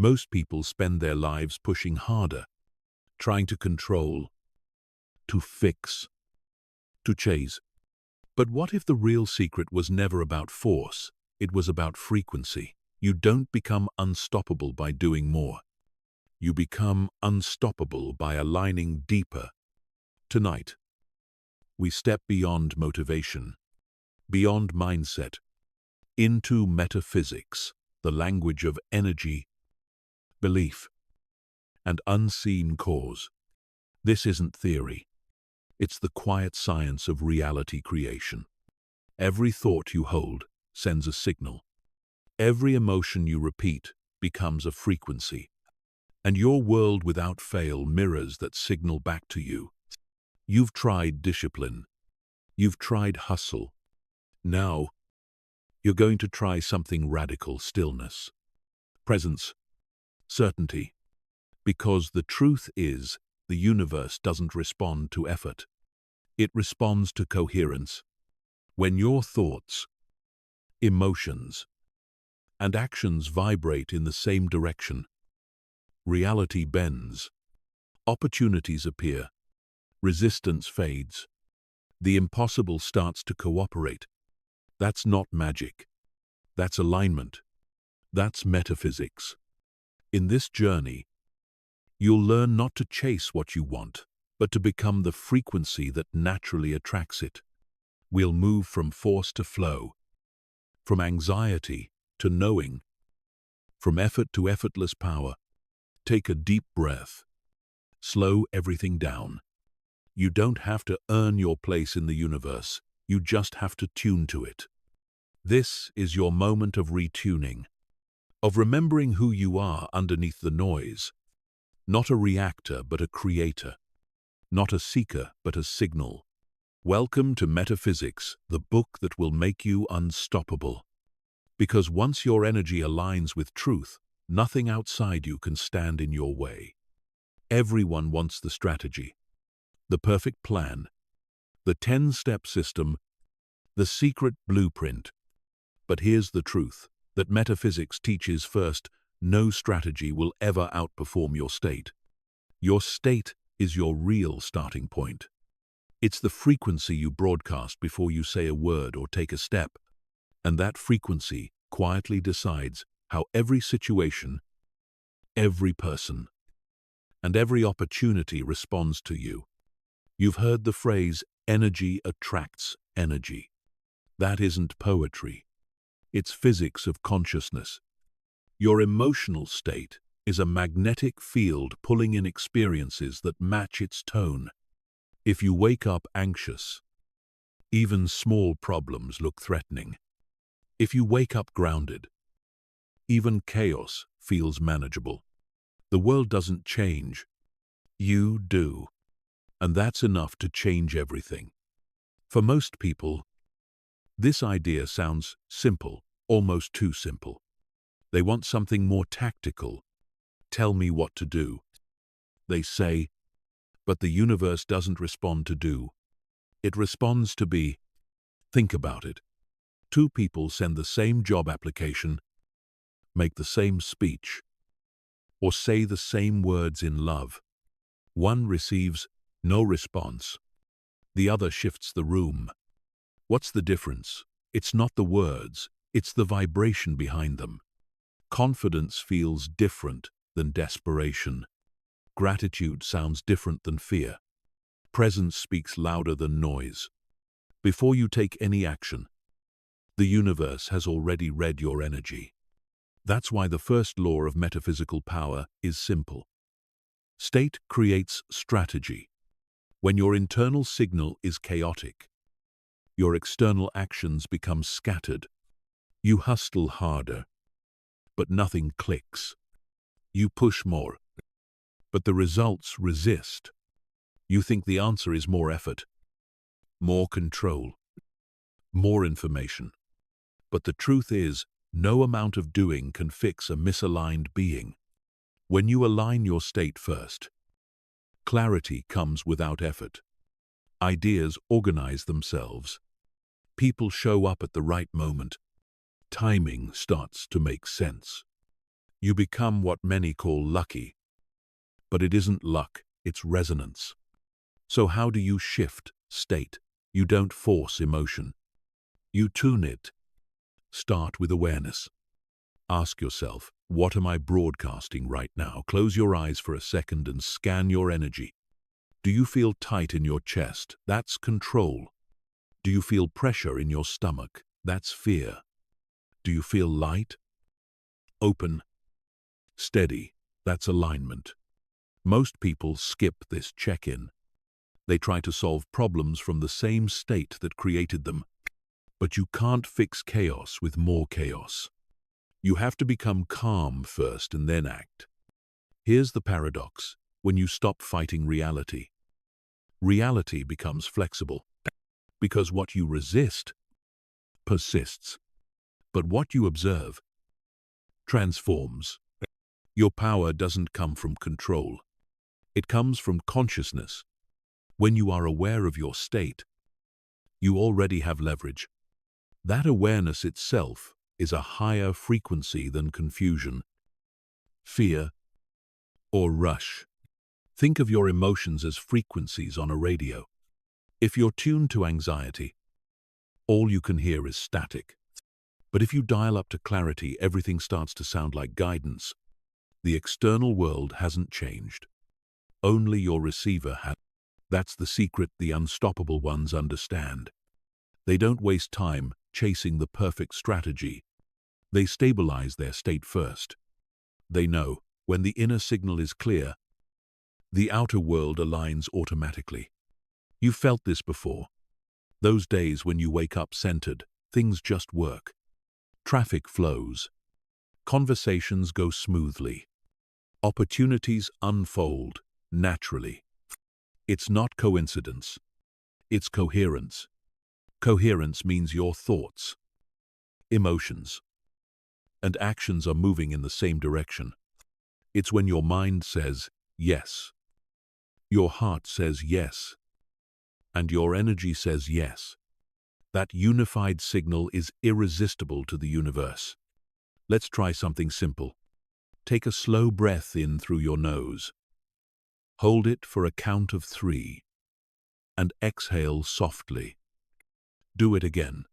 Most people spend their lives pushing harder, trying to control, to fix, to chase. But what if the real secret was never about force? It was about frequency. You don't become unstoppable by doing more. You become unstoppable by aligning deeper. Tonight, we step beyond motivation, beyond mindset, into metaphysics, the language of energy, belief, and unseen cause. This isn't theory. It's the quiet science of reality creation. Every thought you hold sends a signal. Every emotion you repeat becomes a frequency. And your world without fail mirrors that signal back to you. You've tried discipline. You've tried hustle. Now, you're going to try something radical: stillness, presence, certainty. Because the truth is, the universe doesn't respond to effort. It responds to coherence. When your thoughts, emotions, and actions vibrate in the same direction, reality bends, opportunities appear, resistance fades, the impossible starts to cooperate. That's not magic. That's alignment. That's metaphysics. In this journey, you'll learn not to chase what you want, but to become the frequency that naturally attracts it. We'll move from force to flow, from anxiety to knowing, from effort to effortless power. Take a deep breath. Slow everything down. You don't have to earn your place in the universe. You just have to tune to it. This is your moment of retuning, of remembering who you are underneath the noise. Not a reactor, but a creator. Not a seeker, but a signal. Welcome to Metaphysics, the book that will make you unstoppable. Because once your energy aligns with truth, nothing outside you can stand in your way. Everyone wants the strategy, the perfect plan, the 10-step system, the secret blueprint. But here's the truth, that metaphysics teaches first, no strategy will ever outperform your state. Your state is your real starting point. It's the frequency you broadcast before you say a word or take a step. And that frequency quietly decides how every situation, every person, and every opportunity responds to you. You've heard the phrase, energy attracts energy. That isn't poetry. It's physics of consciousness. Your emotional state is a magnetic field pulling in experiences that match its tone. If you wake up anxious, even small problems look threatening. If you wake up grounded, even chaos feels manageable. The world doesn't change. You do. And that's enough to change everything. For most people, this idea sounds simple, almost too simple. They want something more tactical. Tell me what to do. They say, but the universe doesn't respond to do. It responds to be. Think about it. Two people send the same job application, make the same speech, or say the same words in love. One receives no response. The other shifts the room. What's the difference? It's not the words, it's the vibration behind them. Confidence feels different than desperation. Gratitude sounds different than fear. Presence speaks louder than noise. Before you take any action, the universe has already read your energy. That's why the first law of metaphysical power is simple. State creates strategy. When your internal signal is chaotic, your external actions become scattered. You hustle harder, but nothing clicks. You push more, but the results resist. You think the answer is more effort, more control, more information. But the truth is, no amount of doing can fix a misaligned being. When you align your state first, clarity comes without effort. Ideas organize themselves. People show up at the right moment. Timing starts to make sense. You become what many call lucky. But it isn't luck, it's resonance. So how do you shift state? You don't force emotion. You tune it. Start with awareness. Ask yourself, what am I broadcasting right now? Close your eyes for a second and scan your energy. Do you feel tight in your chest? That's control. Do you feel pressure in your stomach? That's fear. Do you feel light? Open? Steady? That's alignment. Most people skip this check-in. They try to solve problems from the same state that created them. But you can't fix chaos with more chaos. You have to become calm first and then act. Here's the paradox. When you stop fighting reality, reality becomes flexible. Because what you resist persists. But what you observe transforms. Your power doesn't come from control. It comes from consciousness. When you are aware of your state, you already have leverage. That awareness itself is a higher frequency than confusion, fear, or rush. Think of your emotions as frequencies on a radio. If you're tuned to anxiety, all you can hear is static. But if you dial up to clarity, everything starts to sound like guidance. The external world hasn't changed. Only your receiver has. That's the secret the unstoppable ones understand. They don't waste time chasing the perfect strategy. They stabilize their state first. They know when the inner signal is clear, the outer world aligns automatically. You've felt this before. Those days when you wake up centered, things just work. Traffic flows. Conversations go smoothly. Opportunities unfold naturally. It's not coincidence. It's coherence. Coherence means your thoughts, emotions, and actions are moving in the same direction. It's when your mind says yes, your heart says yes, and your energy says yes. That unified signal is irresistible to the universe. Let's try something simple. Take a slow breath in through your nose. Hold it for a count of 3, and exhale softly. Do it again.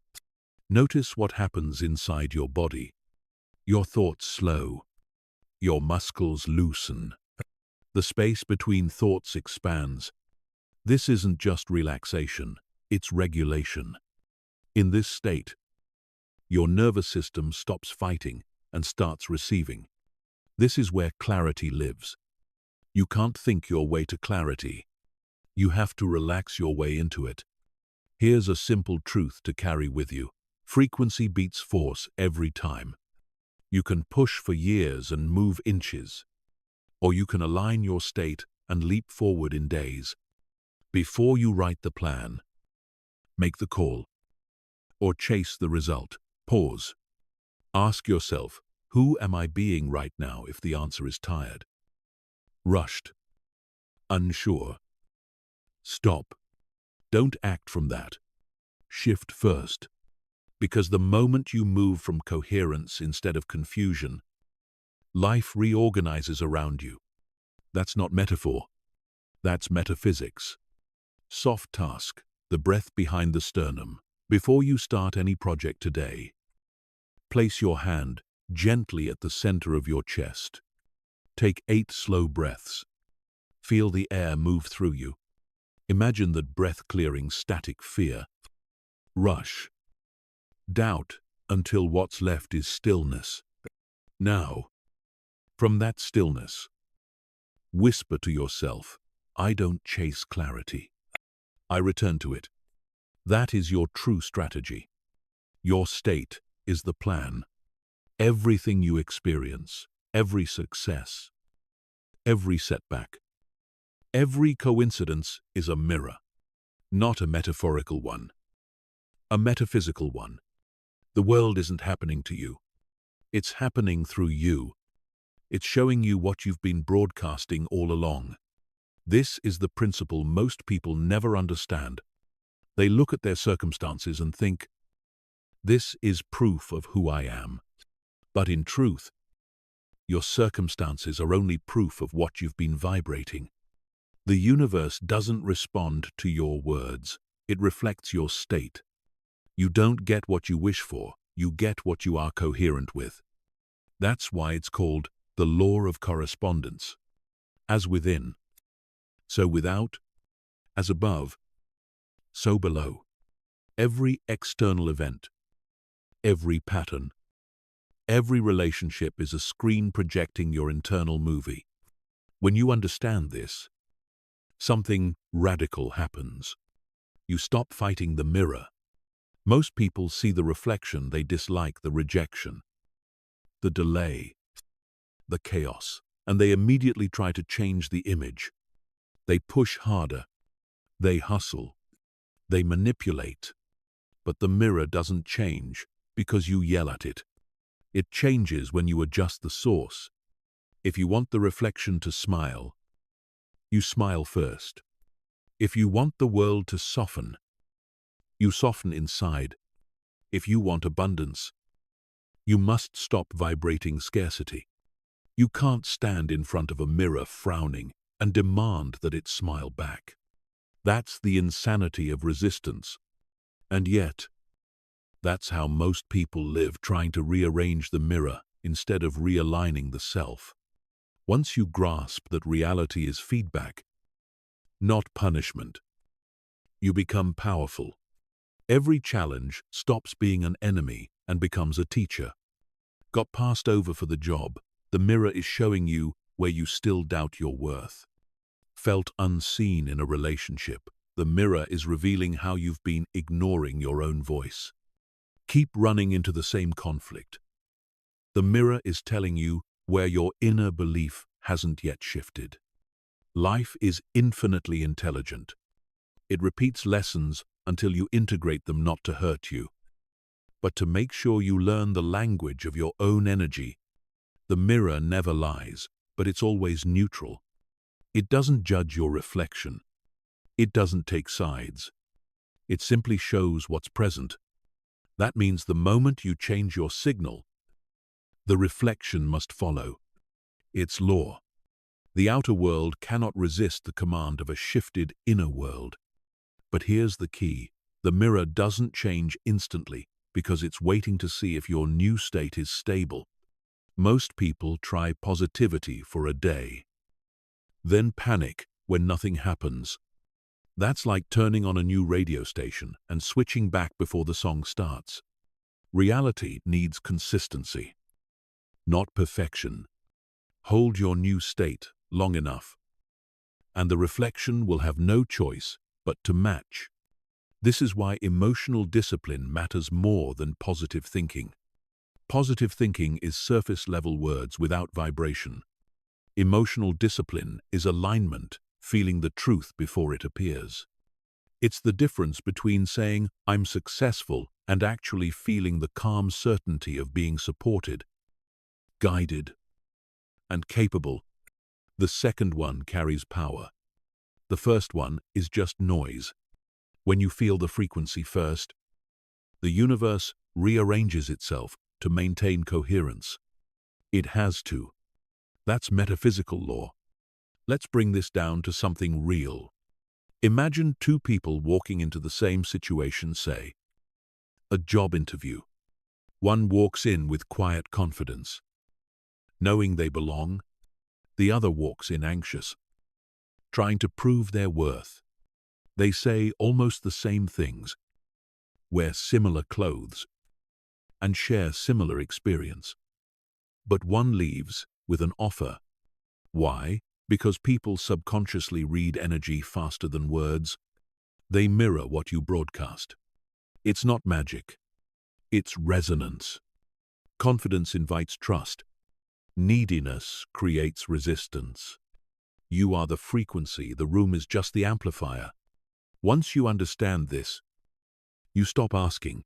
Notice what happens inside your body. Your thoughts slow. Your muscles loosen. The space between thoughts expands. This isn't just relaxation, it's regulation. In this state, your nervous system stops fighting and starts receiving. This is where clarity lives. You can't think your way to clarity. You have to relax your way into it. Here's a simple truth to carry with you. Frequency beats force every time. You can push for years and move inches, or you can align your state and leap forward in days. Before you write the plan, make the call, or chase the result, pause. Ask yourself, who am I being right now if the answer is tired, rushed, unsure? Stop. Don't act from that. Shift first. Because the moment you move from coherence instead of confusion, life reorganizes around you. That's not metaphor. That's metaphysics. Soft task, the breath behind the sternum. Before you start any project today, place your hand gently at the center of your chest. Take 8 slow breaths. Feel the air move through you. Imagine that breath clearing static fear, rush, doubt, until what's left is stillness. Now, from that stillness, whisper to yourself, I don't chase clarity. I return to it. That is your true strategy. Your state is the plan. Everything you experience, every success, every setback, every coincidence is a mirror, not a metaphorical one, a metaphysical one. The world isn't happening to you. It's happening through you. It's showing you what you've been broadcasting all along. This is the principle most people never understand. They look at their circumstances and think, this is proof of who I am. But in truth, Your circumstances are only proof of what you've been vibrating. The universe doesn't respond to your words. It reflects your state. You don't get what you wish for. You get what you are coherent with. That's why it's called the law of correspondence. As within, so without. As above, so below. Every external event, every pattern, every relationship is a screen projecting your internal movie. When you understand this, something radical happens. You stop fighting the mirror. Most people see the reflection, they dislike the rejection, the delay, the chaos, and they immediately try to change the image. They push harder, they hustle, they manipulate. But the mirror doesn't change because you yell at it. It changes when you adjust the source. If you want the reflection to smile, you smile first. If you want the world to soften, you soften inside. If you want abundance, you must stop vibrating scarcity. You can't stand in front of a mirror frowning and demand that it smile back. That's the insanity of resistance. And yet, that's how most people live, trying to rearrange the mirror instead of realigning the self. Once you grasp that reality is feedback, not punishment, you become powerful. Every challenge stops being an enemy and becomes a teacher. Got passed over for the job, the mirror is showing you where you still doubt your worth. Felt unseen in a relationship, the mirror is revealing how you've been ignoring your own voice. Keep running into the same conflict. The mirror is telling you where your inner belief hasn't yet shifted. Life is infinitely intelligent. It repeats lessons until you integrate them, not to hurt you, but to make sure you learn the language of your own energy. The mirror never lies, but it's always neutral. It doesn't judge your reflection. It doesn't take sides. It simply shows what's present. That means the moment you change your signal, the reflection must follow. It's law. The outer world cannot resist the command of a shifted inner world. But here's the key. The mirror doesn't change instantly because it's waiting to see if your new state is stable. Most people try positivity for a day, then panic when nothing happens. That's like turning on a new radio station and switching back before the song starts. Reality needs consistency, not perfection. Hold your new state long enough, and the reflection will have no choice but to match. This is why emotional discipline matters more than positive thinking. Positive thinking is surface-level words without vibration. Emotional discipline is alignment, feeling the truth before it appears. It's the difference between saying, "I'm successful," and actually feeling the calm certainty of being supported, guided, and capable. The second one carries power. The first one is just noise. When you feel the frequency first, the universe rearranges itself to maintain coherence. It has to. That's metaphysical law. Let's bring this down to something real. Imagine two people walking into the same situation, say, a job interview. One walks in with quiet confidence, knowing they belong. The other walks in anxious, trying to prove their worth. They say almost the same things, wear similar clothes, and share similar experience. But one leaves with an offer. Why? Because people subconsciously read energy faster than words. They mirror what you broadcast. It's not magic. It's resonance. Confidence invites trust. Neediness creates resistance. You are the frequency, the room is just the amplifier. Once you understand this, you stop asking,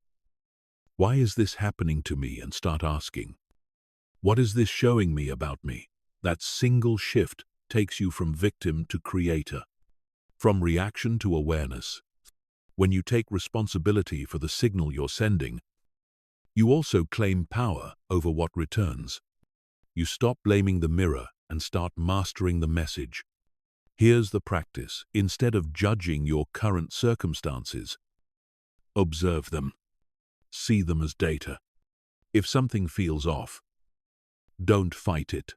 "Why is this happening to me?" and start asking, "What is this showing me about me?" That single shift takes you from victim to creator, from reaction to awareness. When you take responsibility for the signal you're sending, you also claim power over what returns. You stop blaming the mirror and start mastering the message. Here's the practice. Instead of judging your current circumstances, observe them. See them as data. If something feels off, don't fight it.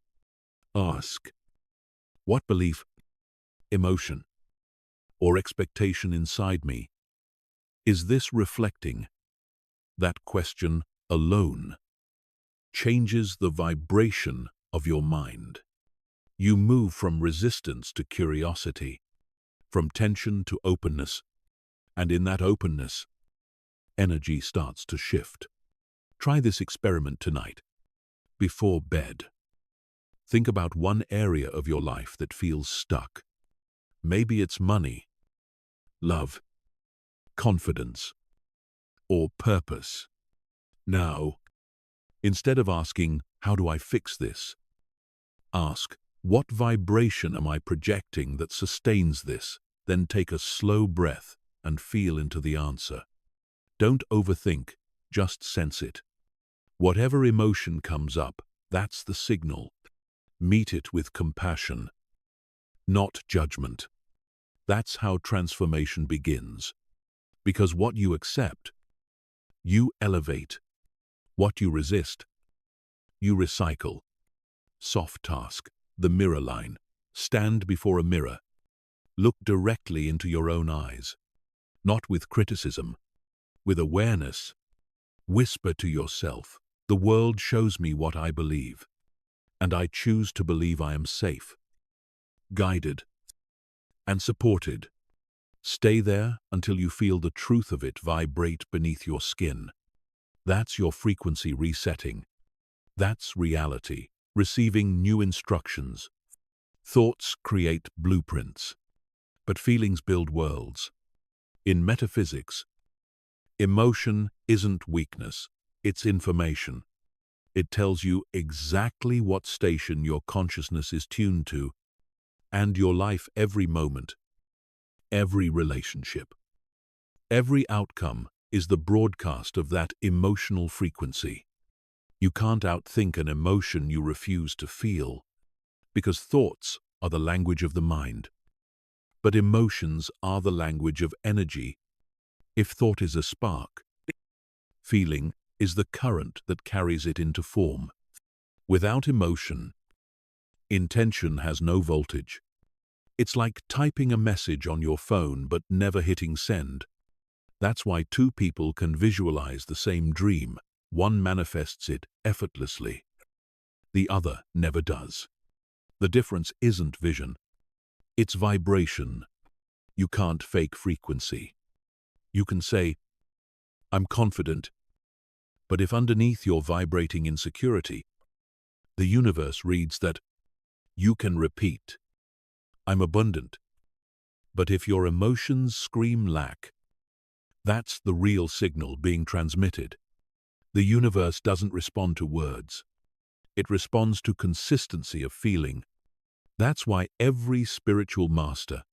Ask, what belief, emotion, or expectation inside me is this reflecting? That question alone changes the vibration of your mind. You move from resistance to curiosity, from tension to openness, and in that openness, energy starts to shift. Try this experiment tonight. Before bed, think about one area of your life that feels stuck. Maybe it's money, love, confidence, or purpose. Now, instead of asking, how do I fix this? Ask, what vibration am I projecting that sustains this? Then take a slow breath and feel into the answer. Don't overthink, just sense it. Whatever emotion comes up, that's the signal. Meet it with compassion, not judgment. That's how transformation begins. Because what you accept, you elevate. What you resist, you recycle. Soft task, the mirror line. Stand before a mirror. Look directly into your own eyes. Not with criticism, with awareness. Whisper to yourself, the world shows me what I believe, and I choose to believe I am safe, guided, and supported. Stay there until you feel the truth of it vibrate beneath your skin. That's your frequency resetting. That's reality, receiving new instructions. Thoughts create blueprints, but feelings build worlds. In metaphysics, emotion isn't weakness, it's information. It tells you exactly what station your consciousness is tuned to, and your life every moment, every relationship, every outcome is the broadcast of that emotional frequency. You can't outthink an emotion you refuse to feel, because thoughts are the language of the mind. But emotions are the language of energy. If thought is a spark, feeling is the current that carries it into form. Without emotion, intention has no voltage. It's like typing a message on your phone but never hitting send. That's why two people can visualize the same dream. One manifests it effortlessly. The other never does. The difference isn't vision. It's vibration. You can't fake frequency. You can say, I'm confident, but if underneath you're vibrating insecurity, the universe reads that. You can repeat, I'm abundant, but if your emotions scream lack, that's the real signal being transmitted. The universe doesn't respond to words. It responds to consistency of feeling. That's why every spiritual master,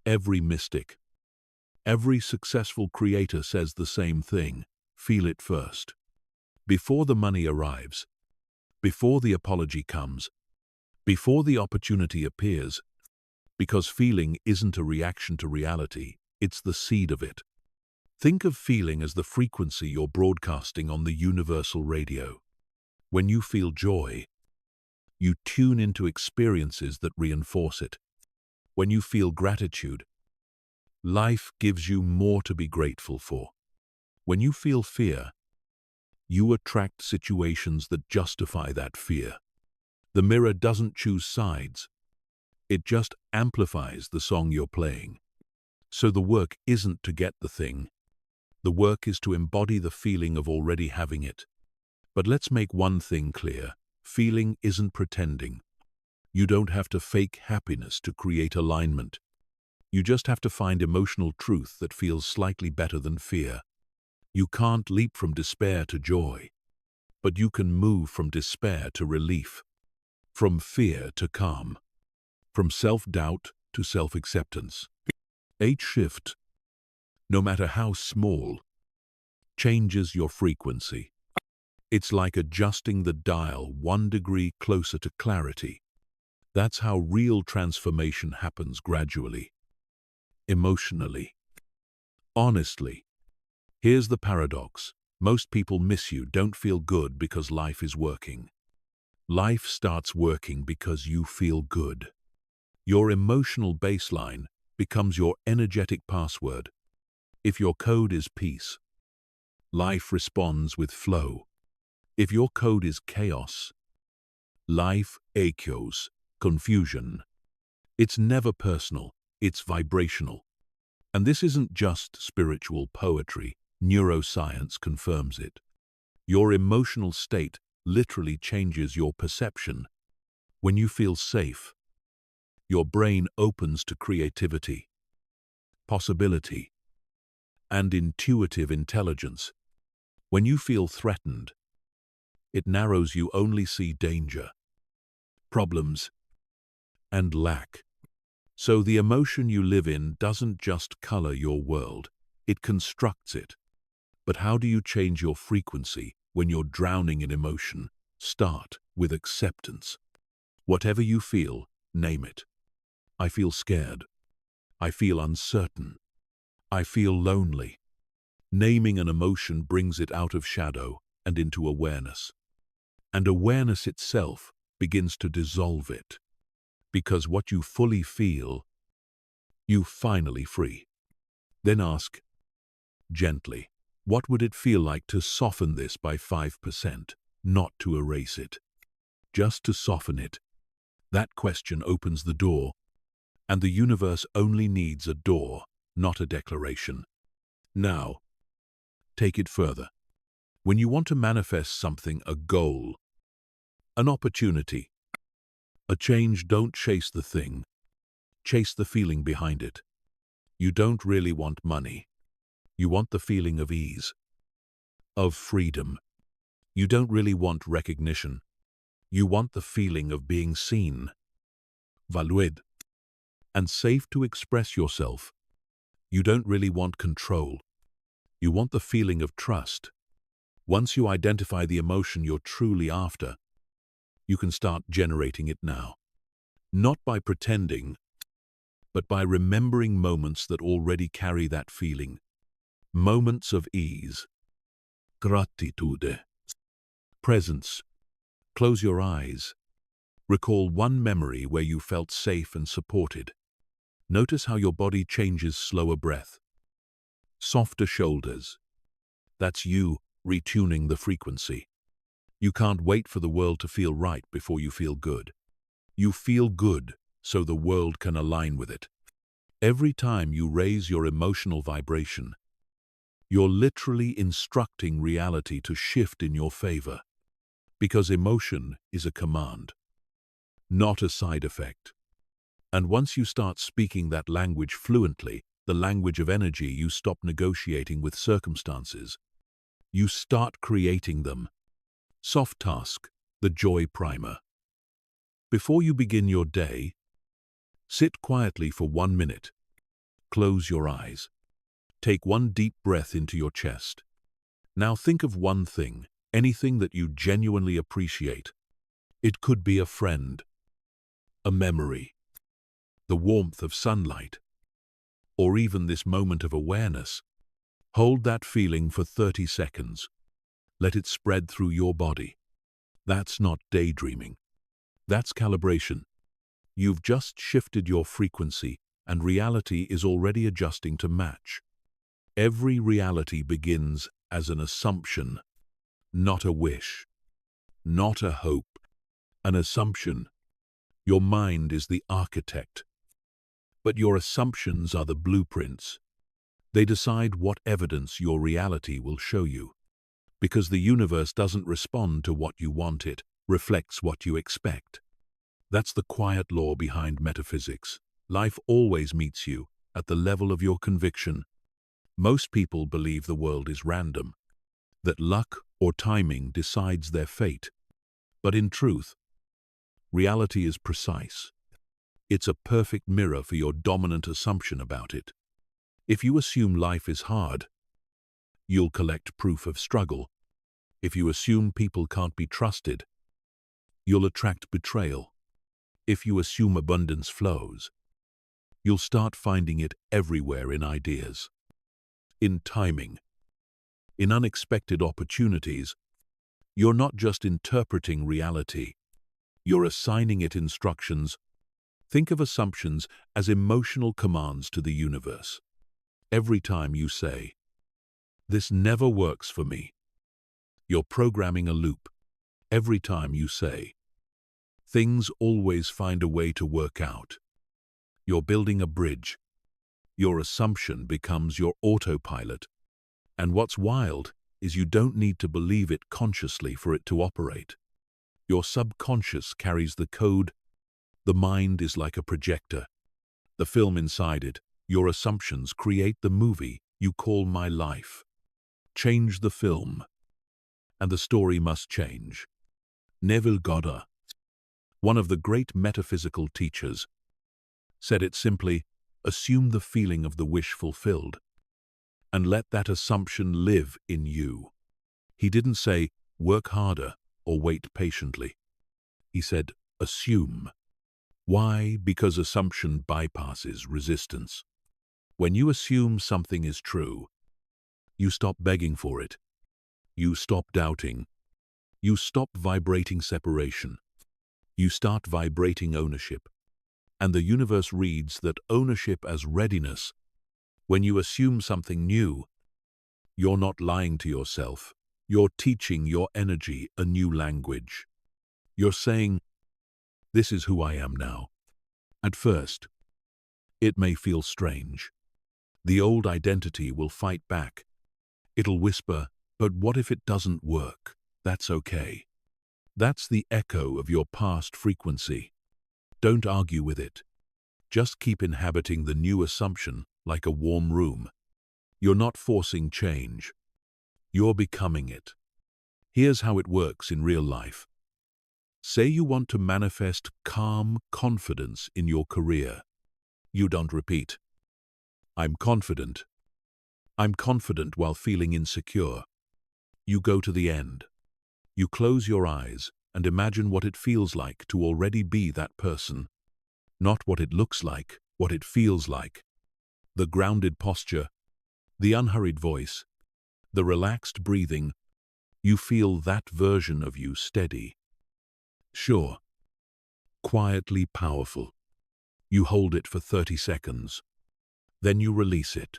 every mystic, every successful creator says the same thing. Feel it first. Before the money arrives, before the apology comes, before the opportunity appears, because feeling isn't a reaction to reality, it's the seed of it. Think of feeling as the frequency you're broadcasting on the universal radio. When you feel joy, you tune into experiences that reinforce it. When you feel gratitude, life gives you more to be grateful for. When you feel fear, you attract situations that justify that fear. The mirror doesn't choose sides. It just amplifies the song you're playing. So the work isn't to get the thing. The work is to embody the feeling of already having it. But let's make one thing clear. Feeling isn't pretending. You don't have to fake happiness to create alignment. You just have to find emotional truth that feels slightly better than fear. You can't leap from despair to joy, but you can move from despair to relief, from fear to calm, from self-doubt to self-acceptance. Each shift, no matter how small, changes your frequency. It's like adjusting the dial 1 degree closer to clarity. That's how real transformation happens gradually, emotionally. Honestly, here's the paradox. Most people miss you, don't feel good because life is working. Life starts working because you feel good. Your emotional baseline becomes your energetic password. If your code is peace, life responds with flow. If your code is chaos, life echoes confusion. It's never personal, it's vibrational. And this isn't just spiritual poetry, neuroscience confirms it. Your emotional state literally changes your perception. When you feel safe, your brain opens to creativity, possibility, and intuitive intelligence. When you feel threatened, it narrows, you only see danger, problems, and lack. So the emotion you live in doesn't just color your world, it constructs it. But how do you change your frequency when you're drowning in emotion? Start with acceptance. Whatever you feel, name it. I feel scared. I feel uncertain. I feel lonely. Naming an emotion brings it out of shadow and into awareness. And awareness itself begins to dissolve it. Because what you fully feel, you finally free. Then ask, gently, what would it feel like to soften this by 5%, not to erase it, just to soften it? That question opens the door, and the universe only needs a door, not a declaration. Now, take it further. When you want to manifest something, a goal, an opportunity, a change, don't chase the thing, chase the feeling behind it. You don't really want money. You want the feeling of ease, of freedom. You don't really want recognition. You want the feeling of being seen, valued, and safe to express yourself. You don't really want control. You want the feeling of trust. Once you identify the emotion you're truly after, you can start generating it now. Not by pretending, but by remembering moments that already carry that feeling. Moments of ease, gratitude, presence. Close your eyes. Recall one memory where you felt safe and supported. Notice how your body changes. Slower breath, softer shoulders. That's you retuning the frequency. You can't wait for the world to feel right before you feel good. You feel good so the world can align with it. Every time you raise your emotional vibration, you're literally instructing reality to shift in your favor. Because emotion is a command, not a side effect. And once you start speaking that language fluently, the language of energy, you stop negotiating with circumstances. You start creating them. Soft task, the joy primer. Before you begin your day, sit quietly for 1 minute. Close your eyes. Take one deep breath into your chest. Now think of one thing, anything that you genuinely appreciate. It could be a friend, a memory, the warmth of sunlight, or even this moment of awareness. Hold that feeling for 30 seconds. Let it spread through your body. That's not daydreaming. That's calibration. You've just shifted your frequency, and reality is already adjusting to match. Every reality begins as an assumption, not a wish, not a hope, an assumption. Your mind is the architect, but your assumptions are the blueprints. They decide what evidence your reality will show you. Because the universe doesn't respond to what you want, it reflects what you expect. That's the quiet law behind metaphysics. Life always meets you at the level of your conviction. Most people believe the world is random, that luck or timing decides their fate. But in truth, reality is precise. It's a perfect mirror for your dominant assumption about it. If you assume life is hard, you'll collect proof of struggle. If you assume people can't be trusted, you'll attract betrayal. If you assume abundance flows, you'll start finding it everywhere in ideas, in timing, in unexpected opportunities. You're not just interpreting reality, you're assigning it instructions. Think of assumptions as emotional commands to the universe. Every time you say, "This never works for me," you're programming a loop. Every time you say, "Things always find a way to work out," you're building a bridge. Your assumption becomes your autopilot. And what's wild is you don't need to believe it consciously for it to operate. Your subconscious carries the code. The mind is like a projector. The film inside it, your assumptions, create the movie you call my life. Change the film, and the story must change. Neville Goddard, one of the great metaphysical teachers, said it simply: assume the feeling of the wish fulfilled, and let that assumption live in you. He didn't say, work harder or wait patiently. He said, assume. Why? Because assumption bypasses resistance. When you assume something is true, you stop begging for it. You stop doubting. You stop vibrating separation. You start vibrating ownership. And the universe reads that ownership as readiness. When you assume something new, you're not lying to yourself. You're teaching your energy a new language. You're saying, this is who I am now. At first, it may feel strange. The old identity will fight back. It'll whisper, but what if it doesn't work? That's okay. That's the echo of your past frequency. Don't argue with it. Just keep inhabiting the new assumption like a warm room. You're not forcing change. You're becoming it. Here's how it works in real life. Say you want to manifest calm confidence in your career. You don't repeat, I'm confident. I'm confident while feeling insecure. You go to the end. You close your eyes and imagine what it feels like to already be that person. Not what it looks like, what it feels like. The grounded posture, the unhurried voice, the relaxed breathing. You feel that version of you steady. Sure. Quietly powerful. You hold it for 30 seconds. Then you release it.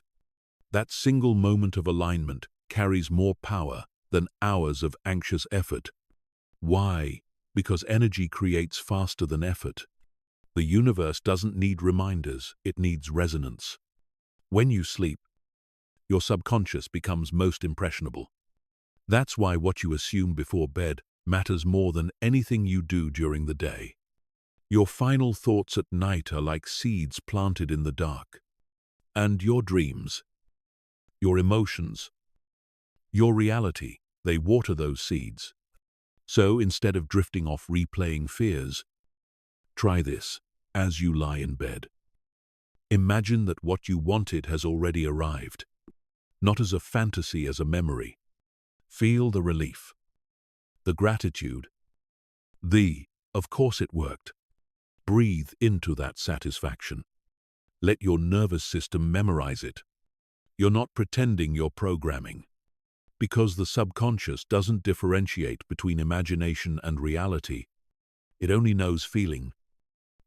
That single moment of alignment carries more power than hours of anxious effort. Why? Because energy creates faster than effort. The universe doesn't need reminders, it needs resonance. When you sleep, your subconscious becomes most impressionable. That's why what you assume before bed matters more than anything you do during the day. Your final thoughts at night are like seeds planted in the dark. And your dreams, your emotions, your reality, they water those seeds. So instead of drifting off replaying fears, try this as you lie in bed. Imagine that what you wanted has already arrived, not as a fantasy, as a memory. Feel the relief, the gratitude, of course it worked. Breathe into that satisfaction. Let your nervous system memorize it. You're not pretending, you're programming. Because the subconscious doesn't differentiate between imagination and reality. It only knows feeling,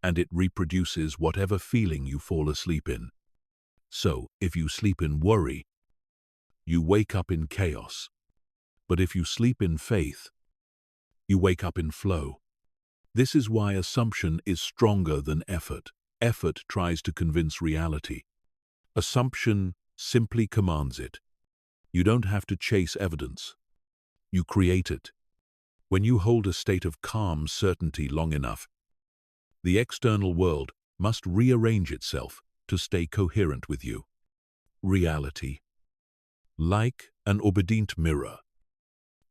and it reproduces whatever feeling you fall asleep in. So, if you sleep in worry, you wake up in chaos. But if you sleep in faith, you wake up in flow. This is why assumption is stronger than effort. Effort tries to convince reality. Assumption simply commands it. You don't have to chase evidence. You create it. When you hold a state of calm certainty long enough, the external world must rearrange itself to stay coherent with you. Reality, like an obedient mirror,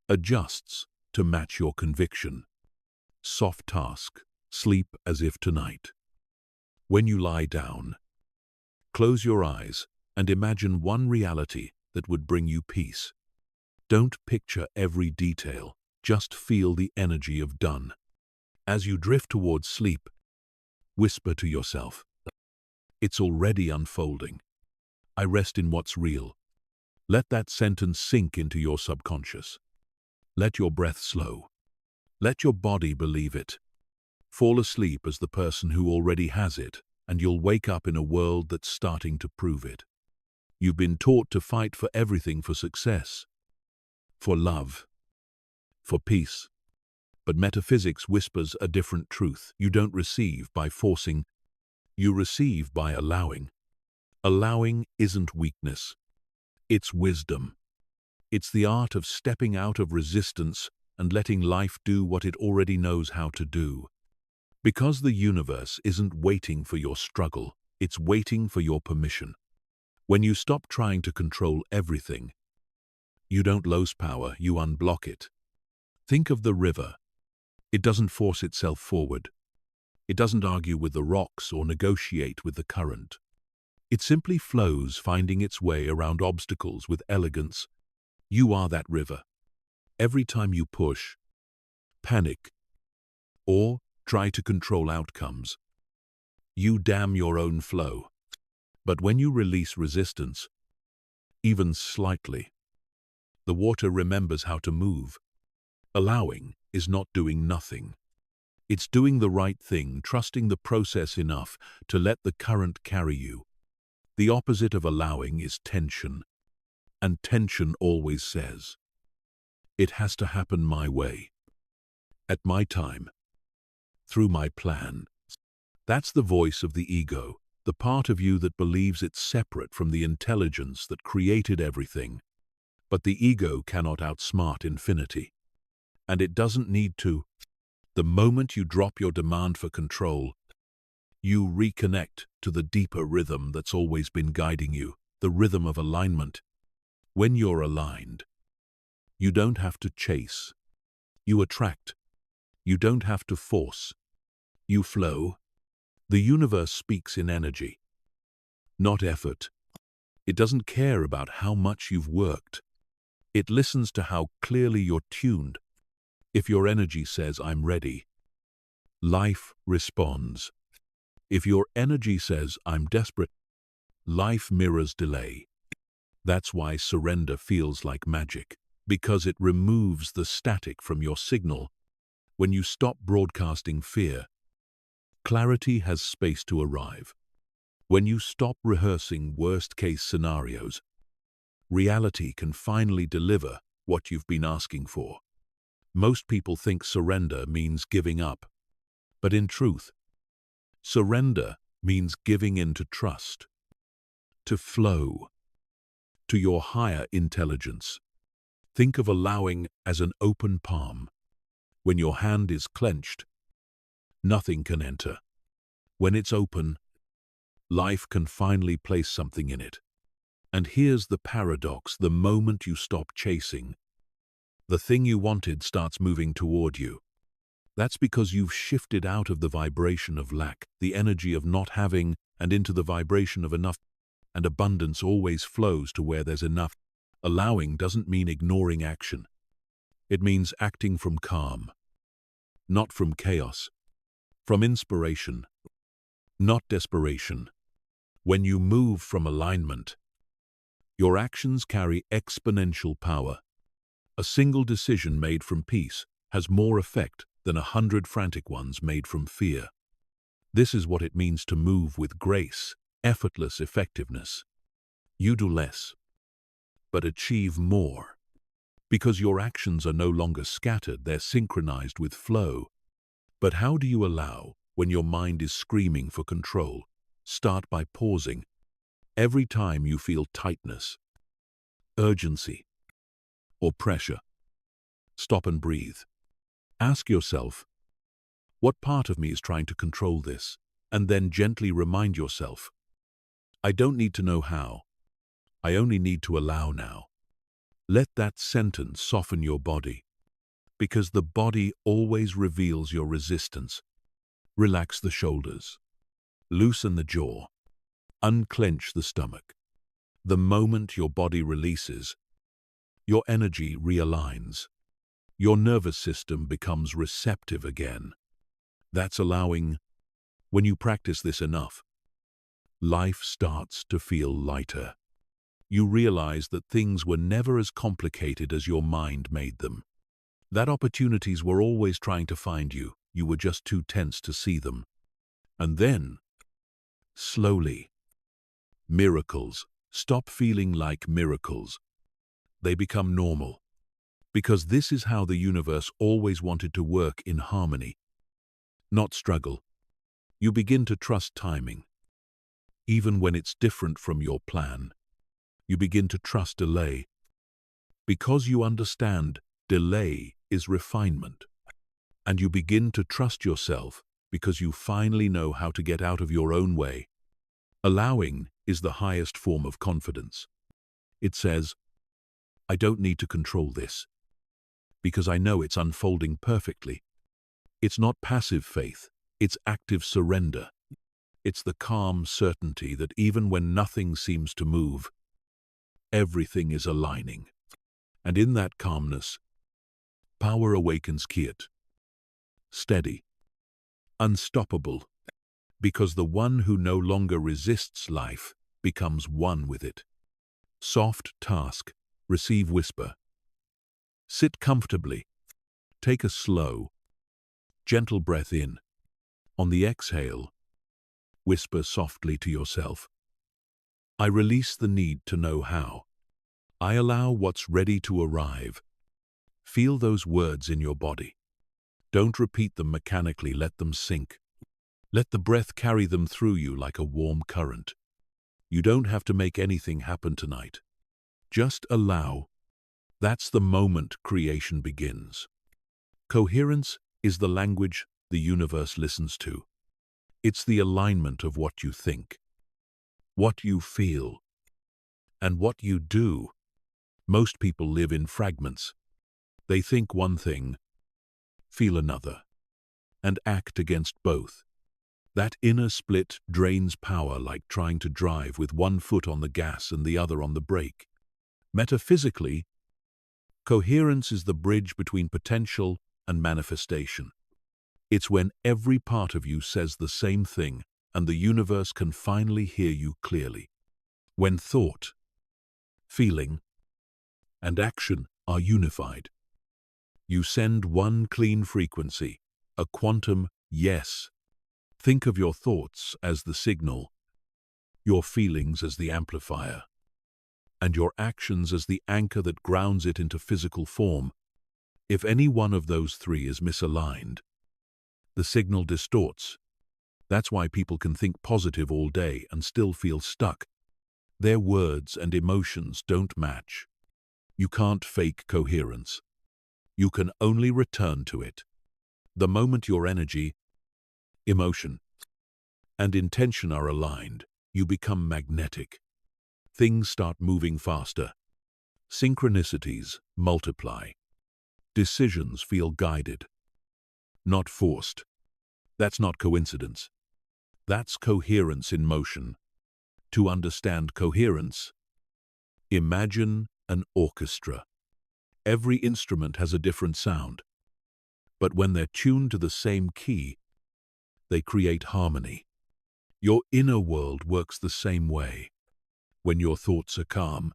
adjusts to match your conviction. Soft task, sleep as if tonight. When you lie down, close your eyes and imagine one reality that would bring you peace. Don't picture every detail, just feel the energy of done. As you drift towards sleep, whisper to yourself, "It's already unfolding. I rest in what's real." Let that sentence sink into your subconscious. Let your breath slow. Let your body believe it. Fall asleep as the person who already has it, and you'll wake up in a world that's starting to prove it. You've been taught to fight for everything: for success, for love, for peace. But metaphysics whispers a different truth. You don't receive by forcing, you receive by allowing. Allowing isn't weakness. It's wisdom. It's the art of stepping out of resistance and letting life do what it already knows how to do. Because the universe isn't waiting for your struggle, it's waiting for your permission. When you stop trying to control everything, you don't lose power, you unblock it. Think of the river. It doesn't force itself forward. It doesn't argue with the rocks or negotiate with the current. It simply flows, finding its way around obstacles with elegance. You are that river. Every time you push, panic, or try to control outcomes, you dam your own flow. But when you release resistance, even slightly, the water remembers how to move. Allowing is not doing nothing. It's doing the right thing, trusting the process enough to let the current carry you. The opposite of allowing is tension, and tension always says, "It has to happen my way, at my time, through my plan." That's the voice of the ego, the part of you that believes it's separate from the intelligence that created everything. But the ego cannot outsmart infinity, and it doesn't need to. The moment you drop your demand for control, you reconnect to the deeper rhythm that's always been guiding you, the rhythm of alignment. When you're aligned, you don't have to chase. You attract. You don't have to force. You flow. The universe speaks in energy, not effort. It doesn't care about how much you've worked. It listens to how clearly you're tuned. If your energy says, "I'm ready," life responds. If your energy says, "I'm desperate," life mirrors delay. That's why surrender feels like magic, because it removes the static from your signal. When you stop broadcasting fear, clarity has space to arrive. When you stop rehearsing worst-case scenarios, reality can finally deliver what you've been asking for. Most people think surrender means giving up, but in truth, surrender means giving in to trust, to flow, to your higher intelligence. Think of allowing as an open palm. When your hand is clenched, nothing can enter. When it's open, life can finally place something in it. And here's the paradox: the moment you stop chasing, the thing you wanted starts moving toward you. That's because you've shifted out of the vibration of lack, the energy of not having, and into the vibration of enough. And abundance always flows to where there's enough. Allowing doesn't mean ignoring action. It means acting from calm, not from chaos, from inspiration, not desperation. When you move from alignment, your actions carry exponential power. A single decision made from peace has more effect than 100 frantic ones made from fear. This is what it means to move with grace, effortless effectiveness. You do less, but achieve more. Because your actions are no longer scattered, they're synchronized with flow. But how do you allow when your mind is screaming for control? Start by pausing. Every time you feel tightness, urgency, or pressure, stop and breathe. Ask yourself, what part of me is trying to control this? And then gently remind yourself, I don't need to know how. I only need to allow now. Let that sentence soften your body, because the body always reveals your resistance. Relax the shoulders. Loosen the jaw. Unclench the stomach. The moment your body releases, your energy realigns. Your nervous system becomes receptive again. That's allowing. When you practice this enough, life starts to feel lighter. You realize that things were never as complicated as your mind made them. That opportunities were always trying to find you. You were just too tense to see them. And then, slowly, miracles stop feeling like miracles. They become normal. Because this is how the universe always wanted to work, in harmony, not struggle. You begin to trust timing. Even when it's different from your plan, you begin to trust delay. Because you understand delay is refinement. And you begin to trust yourself because you finally know how to get out of your own way. Allowing is the highest form of confidence. It says, I don't need to control this, because I know it's unfolding perfectly. It's not passive faith, it's active surrender. It's the calm certainty that even when nothing seems to move, everything is aligning. And in that calmness, power awakens Kiat. Steady, unstoppable, because the one who no longer resists life becomes one with it. Soft task, receive whisper. Sit comfortably. Take a slow, gentle breath in. On the exhale, whisper softly to yourself. I release the need to know how. I allow what's ready to arrive. Feel those words in your body. Don't repeat them mechanically, let them sink. Let the breath carry them through you like a warm current. You don't have to make anything happen tonight. Just allow. That's the moment creation begins. Coherence is the language the universe listens to. It's the alignment of what you think, what you feel, and what you do. Most people live in fragments. They think one thing, feel another, and act against both. That inner split drains power like trying to drive with one foot on the gas and the other on the brake. Metaphysically, coherence is the bridge between potential and manifestation. It's when every part of you says the same thing and the universe can finally hear you clearly. When thought, feeling, and action are unified, you send one clean frequency, a quantum yes. Think of your thoughts as the signal, your feelings as the amplifier, and your actions as the anchor that grounds it into physical form. If any one of those three is misaligned, the signal distorts. That's why people can think positive all day and still feel stuck. Their words and emotions don't match. You can't fake coherence. You can only return to it. The moment your energy, emotion, and intention are aligned, you become magnetic. Things start moving faster. Synchronicities multiply. Decisions feel guided, not forced. That's not coincidence. That's coherence in motion. To understand coherence, imagine an orchestra. Every instrument has a different sound, but when they're tuned to the same key, they create harmony. Your inner world works the same way. When your thoughts are calm,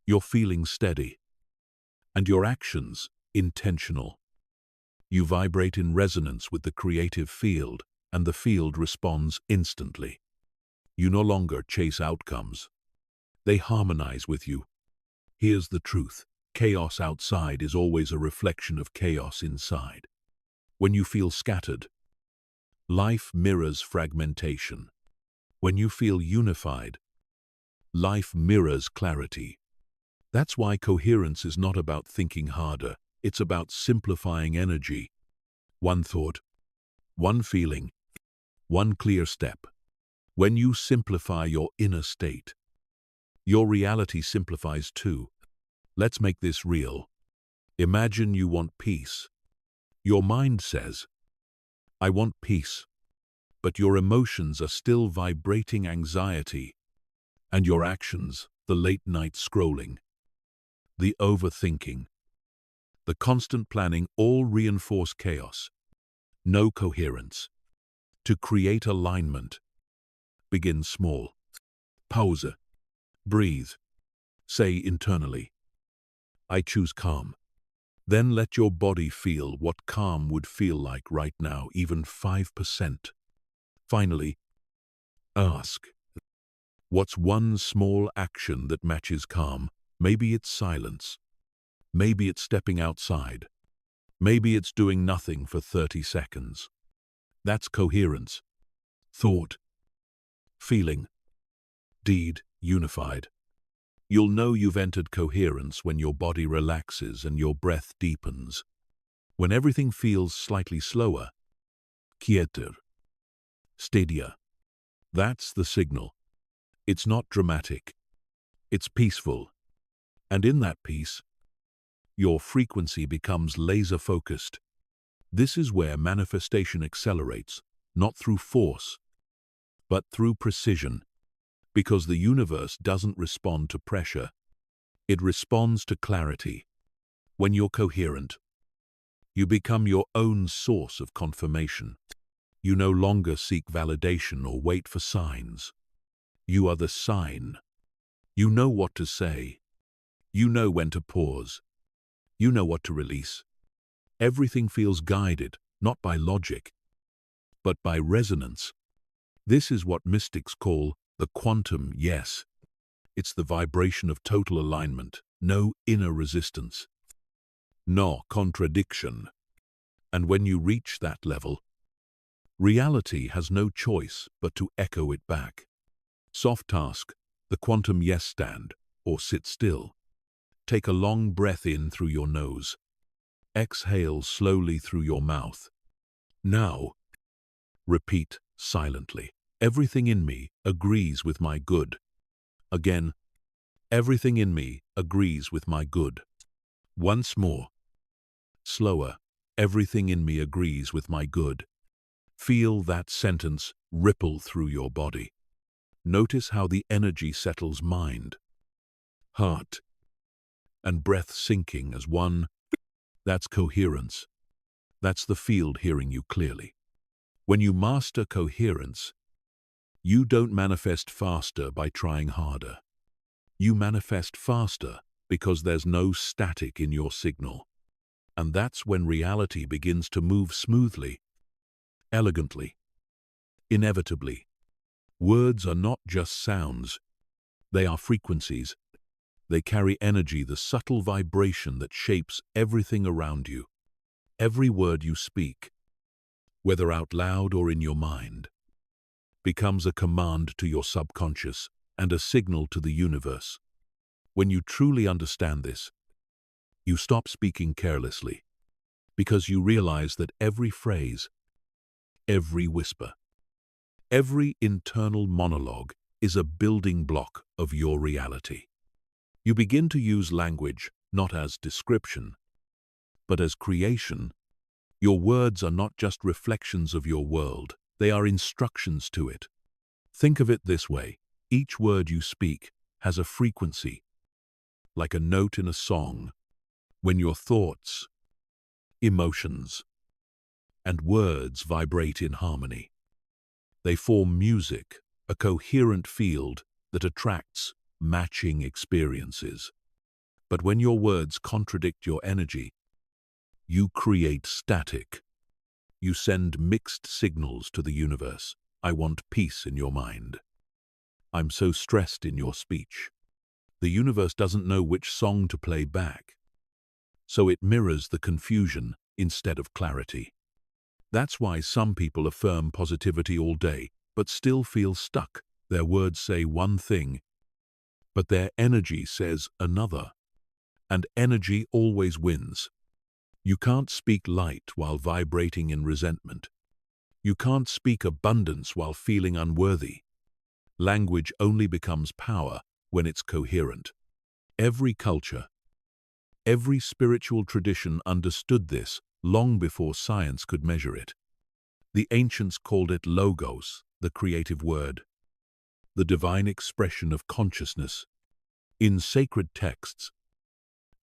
your feelings steady, and your actions intentional. You vibrate in resonance with the creative field, and the field responds instantly. You no longer chase outcomes. They harmonize with you. Here's the truth. Chaos outside is always a reflection of chaos inside. When you feel scattered, life mirrors fragmentation. When you feel unified, life mirrors clarity. That's why coherence is not about thinking harder. It's about simplifying energy. One thought, one feeling, one clear step. When you simplify your inner state, your reality simplifies too. Let's make this real. Imagine you want peace. Your mind says, I want peace. But your emotions are still vibrating anxiety, and your actions, the late night scrolling, The overthinking, the constant planning all reinforce chaos. No coherence. To create alignment, begin small. Pause. Breathe. Say internally, I choose calm. Then let your body feel what calm would feel like right now, even 5%. Finally, ask, what's one small action that matches calm? Maybe it's silence. Maybe it's stepping outside. Maybe it's doing nothing for 30 seconds. That's coherence. Thought, feeling, deed unified. You'll know you've entered coherence when your body relaxes and your breath deepens. When everything feels slightly slower, quieter, steadier. That's the signal. It's not dramatic. It's peaceful. And in that peace, your frequency becomes laser-focused. This is where manifestation accelerates, not through force, but through precision. Because the universe doesn't respond to pressure, it responds to clarity. When you're coherent, you become your own source of confirmation. You no longer seek validation or wait for signs. You are the sign. You know what to say. You know when to pause. You know what to release. Everything feels guided, not by logic, but by resonance. This is what mystics call the quantum yes. It's the vibration of total alignment, no inner resistance, no contradiction. And when you reach that level, reality has no choice but to echo it back. Soft task, the quantum yes stand, or sit still. Take a long breath in through your nose. Exhale slowly through your mouth. Now, repeat silently. Everything in me agrees with my good. Again, everything in me agrees with my good. Once more. Slower. Everything in me agrees with my good. Feel that sentence ripple through your body. Notice how the energy settles mind, heart, and breath sinking as one. That's coherence. That's the field hearing you clearly. When you master coherence, you don't manifest faster by trying harder. You manifest faster because there's no static in your signal. And that's when reality begins to move smoothly, elegantly, inevitably. Words are not just sounds. They are frequencies. They carry energy, the subtle vibration that shapes everything around you. Every word you speak, whether out loud or in your mind, becomes a command to your subconscious and a signal to the universe. When you truly understand this, you stop speaking carelessly, because you realize that every phrase, every whisper, every internal monologue is a building block of your reality. You begin to use language not as description, but as creation. Your words are not just reflections of your world, they are instructions to it. Think of it this way: each word you speak has a frequency, like a note in a song. When your thoughts, emotions, and words vibrate in harmony, they form music, a coherent field that attracts matching experiences. But when your words contradict your energy, you create static. You send mixed signals to the universe. I want peace in your mind. I'm so stressed in your speech. The universe doesn't know which song to play back, so it mirrors the confusion instead of clarity. That's why some people affirm positivity all day, but still feel stuck. Their words say one thing, but their energy says another. And energy always wins. You can't speak light while vibrating in resentment. You can't speak abundance while feeling unworthy. Language only becomes power when it's coherent. Every culture, every spiritual tradition understood this long before science could measure it. The ancients called it logos, the creative word, the divine expression of consciousness. In sacred texts,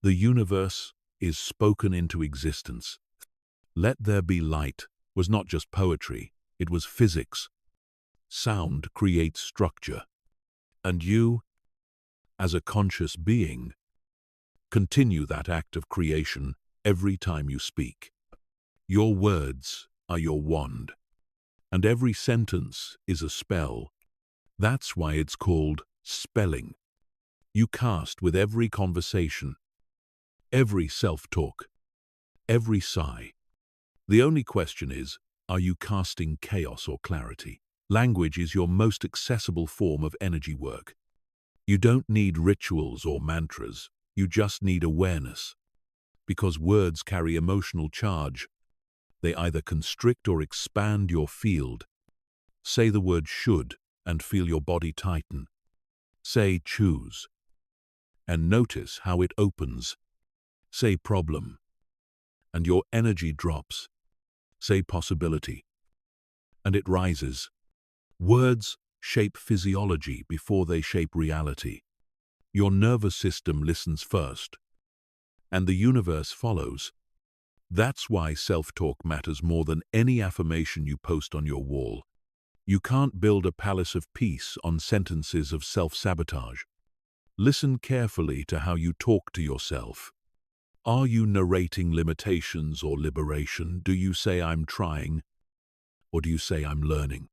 The universe is spoken into existence. Let there be light was not just poetry, it was physics. Sound creates structure. And you, as a conscious being, continue that act of creation every time you speak. Your words are your wand, and every sentence is a spell. That's why it's called spelling. You cast with every conversation, every self-talk, every sigh. The only question is, are you casting chaos or clarity? Language is your most accessible form of energy work. You don't need rituals or mantras, you just need awareness. Because words carry emotional charge, they either constrict or expand your field. Say the word should and feel your body tighten. Say choose and notice how it opens. Say problem and your energy drops. Say possibility and it rises. Words shape physiology before they shape reality. Your nervous system listens first, and the universe follows. That's why self-talk matters more than any affirmation you post on your wall. You can't build a palace of peace on sentences of self-sabotage. Listen carefully to how you talk to yourself. Are you narrating limitations or liberation? Do you say I'm trying? Or do you say I'm learning?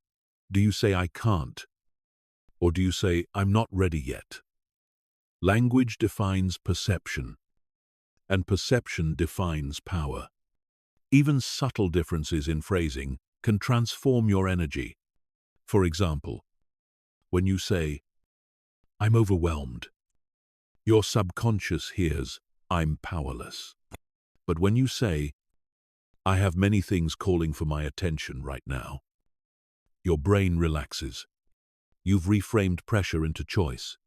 Do you say I can't? Or do you say I'm not ready yet? Language defines perception, and perception defines power. Even subtle differences in phrasing can transform your energy. For example, when you say, I'm overwhelmed, your subconscious hears, I'm powerless. But when you say, I have many things calling for my attention right now, your brain relaxes. You've reframed pressure into choice.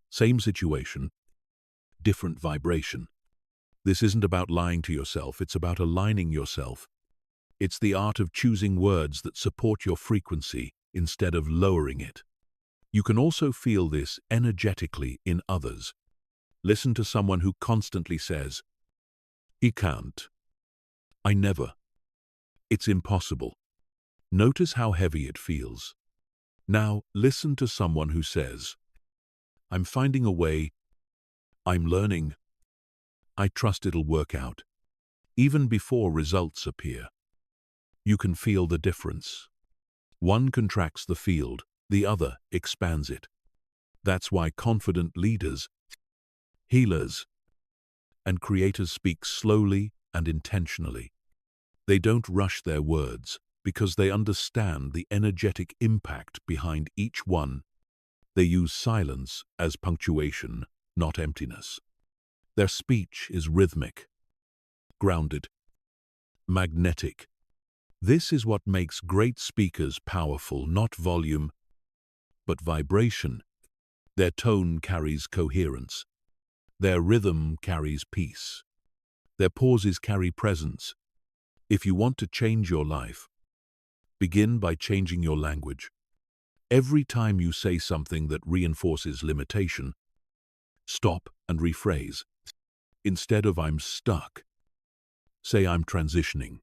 Same situation, different vibration. This isn't about lying to yourself, it's about aligning yourself. It's the art of choosing words that support your frequency instead of lowering it. You can also feel this energetically in others. Listen to someone who constantly says, he can't. I never. It's impossible. Notice how heavy it feels. Now listen to someone who says, I'm finding a way. I'm learning. I trust it'll work out. Even before results appear. You can feel the difference. One contracts the field, the other expands it. That's why confident leaders, healers, and creators speak slowly and intentionally. They don't rush their words because they understand the energetic impact behind each one. They use silence as punctuation, not emptiness. Their speech is rhythmic, grounded, magnetic. This is what makes great speakers powerful, not volume, but vibration. Their tone carries coherence. Their rhythm carries peace. Their pauses carry presence. If you want to change your life, begin by changing your language. Every time you say something that reinforces limitation, stop and rephrase. Instead of I'm stuck, say I'm transitioning.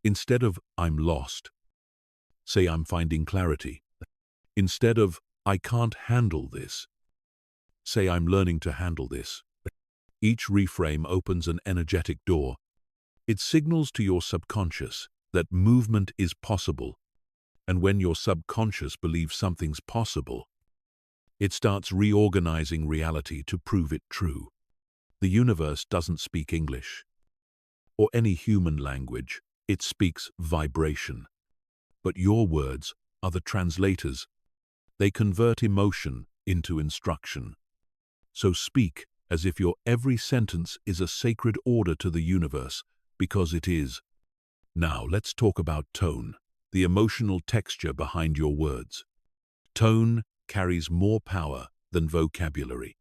Instead of I'm lost, say I'm finding clarity. Instead of I can't handle this, say I'm learning to handle this. Each reframe opens an energetic door. It signals to your subconscious that movement is possible. And when your subconscious believes something's possible, it starts reorganizing reality to prove it true. The universe doesn't speak English or any human language. It speaks vibration. But your words are the translators. They convert emotion into instruction. So speak as if your every sentence is a sacred order to the universe, because it is. Now let's talk about tone, the emotional texture behind your words. Tone carries more power than vocabulary.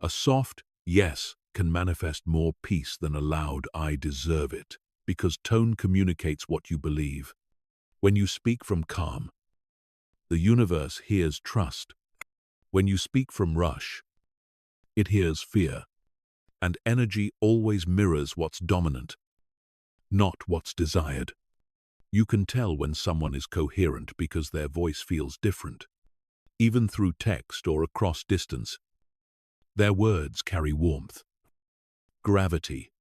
A soft yes can manifest more peace than a loud I deserve it, because tone communicates what you believe. When you speak from calm, the universe hears trust. When you speak from rush, it hears fear. And energy always mirrors what's dominant, not what's desired. You can tell when someone is coherent because their voice feels different. Even through text or across distance, their words carry warmth, gravity,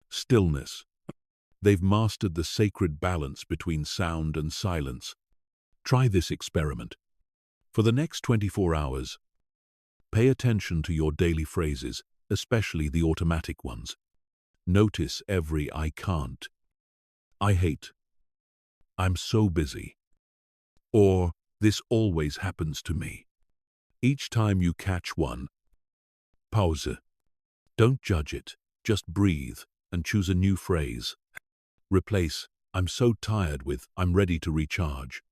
stillness. They've mastered the sacred balance between sound and silence. Try this experiment. For the next 24 hours, pay attention to your daily phrases, especially the automatic ones. Notice every "I can't," "I hate," "I'm so busy," or "this always happens to me." Each time you catch one, pause. Don't judge it, just breathe and choose a new phrase. Replace "I'm so tired" with "I'm ready to recharge."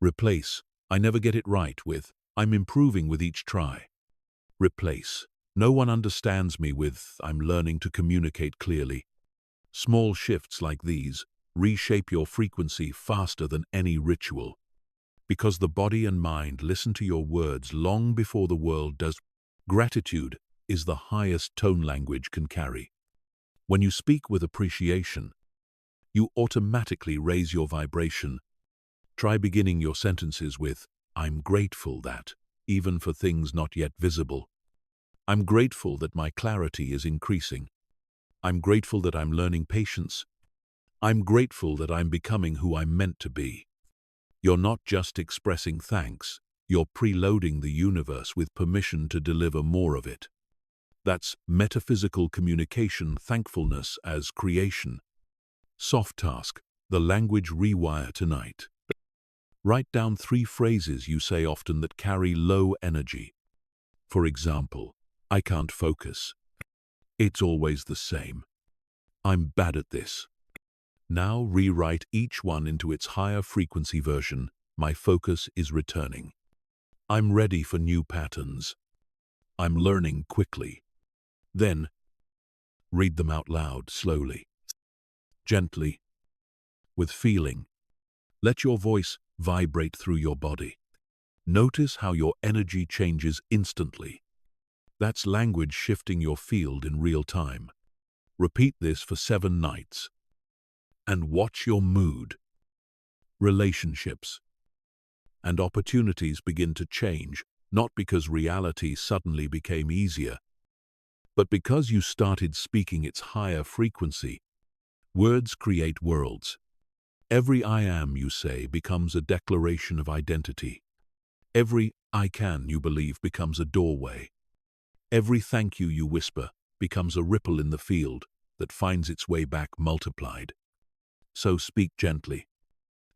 Replace "I never get it right" with "I'm improving with each try." Replace "No one understands me" with "I'm learning to communicate clearly." Small shifts like these reshape your frequency faster than any ritual, because the body and mind listen to your words long before the world does. Gratitude is the highest tone language can carry. When you speak with appreciation, you automatically raise your vibration. Try beginning your sentences with "I'm grateful that," even for things not yet visible. "I'm grateful that my clarity is increasing." "I'm grateful that I'm learning patience." "I'm grateful that I'm becoming who I'm meant to be." You're not just expressing thanks, you're preloading the universe with permission to deliver more of it. That's metaphysical communication, thankfulness as creation. Soft task, the language rewire tonight. Write down 3 phrases you say often that carry low energy. For example, "I can't focus." "It's always the same." "I'm bad at this." Now rewrite each one into its higher frequency version. "My focus is returning." "I'm ready for new patterns." "I'm learning quickly." Then, read them out loud, slowly, gently, with feeling. Let your voice vibrate through your body. Notice how your energy changes instantly. That's language shifting your field in real time. Repeat this for 7 nights. And watch your mood, relationships, and opportunities begin to change, not because reality suddenly became easier, but because you started speaking its higher frequency. Words create worlds. Every "I am" you say becomes a declaration of identity. Every "I can" you believe becomes a doorway. Every "thank you" you whisper becomes a ripple in the field that finds its way back multiplied. So speak gently.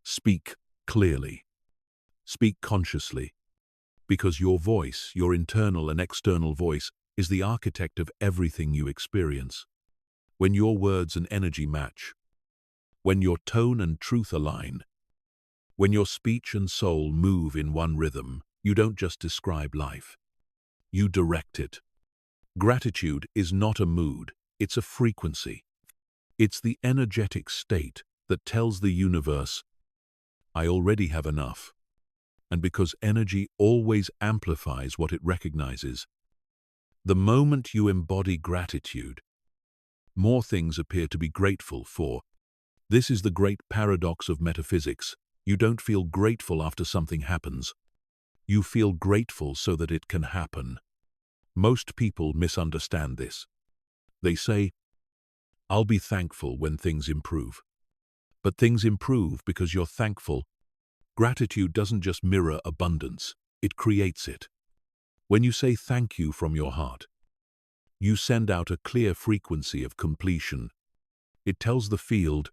Speak clearly. Speak consciously. Because your voice, your internal and external voice, is the architect of everything you experience. When your words and energy match, when your tone and truth align, when your speech and soul move in one rhythm, you don't just describe life. You direct it. Gratitude is not a mood, it's a frequency. It's the energetic state that tells the universe, "I already have enough." And because energy always amplifies what it recognizes, the moment you embody gratitude, more things appear to be grateful for. This is the great paradox of metaphysics. You don't feel grateful after something happens. You feel grateful so that it can happen. Most people misunderstand this. They say, "I'll be thankful when things improve." But things improve because you're thankful. Gratitude doesn't just mirror abundance, it creates it. When you say thank you from your heart, you send out a clear frequency of completion. It tells the field,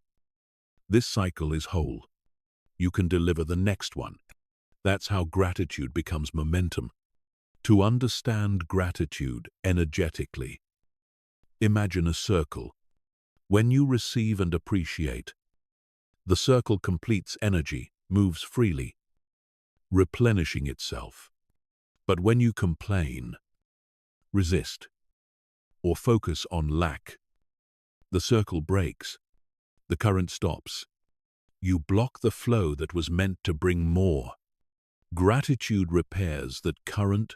this cycle is whole. You can deliver the next one. That's how gratitude becomes momentum. To understand gratitude energetically, imagine a circle. When you receive and appreciate, the circle completes energy, moves freely, replenishing itself. But when you complain, resist, or focus on lack, the circle breaks, the current stops. You block the flow that was meant to bring more. Gratitude repairs that current.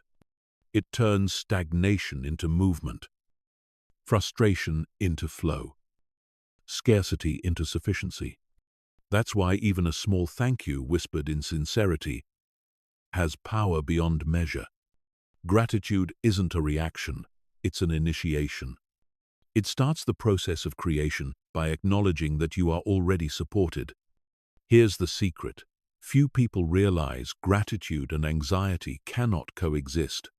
It turns stagnation into movement. frustration into flow, scarcity into sufficiency. That's why even a small thank you whispered in sincerity has power beyond measure. Gratitude isn't a reaction, it's an initiation. It starts the process of creation by acknowledging that you are already supported. Here's the secret. Few people realize gratitude and anxiety cannot coexist.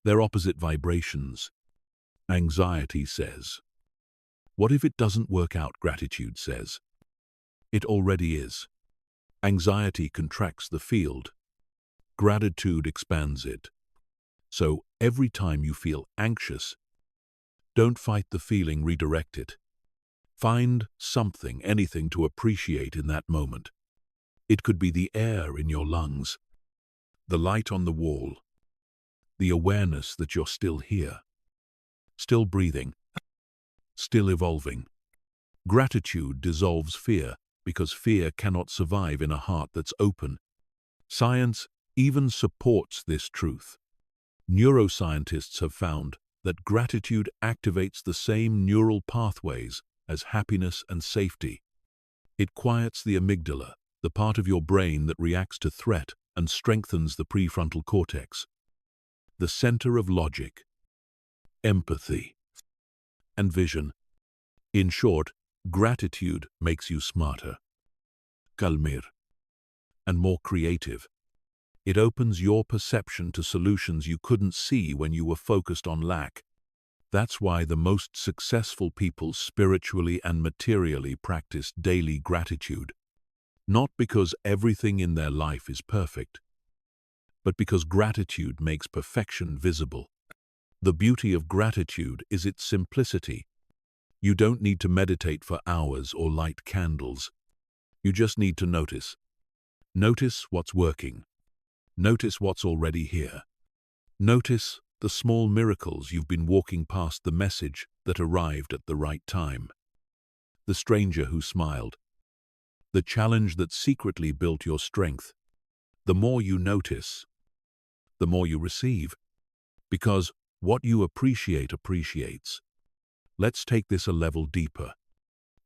They're opposite vibrations. Anxiety says, "What if it doesn't work out?" Gratitude says, "It already is." Anxiety contracts the field. Gratitude expands it. So every time you feel anxious, don't fight the feeling, redirect it. Find something, anything to appreciate in that moment. It could be the air in your lungs, the light on the wall, the awareness that you're still here, still breathing, still evolving. Gratitude dissolves fear because fear cannot survive in a heart that's open. Science even supports this truth. Neuroscientists have found that gratitude activates the same neural pathways as happiness and safety. It quiets the amygdala, the part of your brain that reacts to threat, and strengthens the prefrontal cortex, the center of logic, empathy, and vision. In short, gratitude makes you smarter, calmer, and more creative. It opens your perception to solutions you couldn't see when you were focused on lack. That's why the most successful people spiritually and materially practice daily gratitude. Not because everything in their life is perfect, but because gratitude makes perfection visible. The beauty of gratitude is its simplicity. You don't need to meditate for hours or light candles. You just need to notice. Notice what's working. Notice what's already here. Notice the small miracles you've been walking past, the message that arrived at the right time, the stranger who smiled, the challenge that secretly built your strength. The more you notice, the more you receive, because what you appreciate appreciates. Let's take this a level deeper.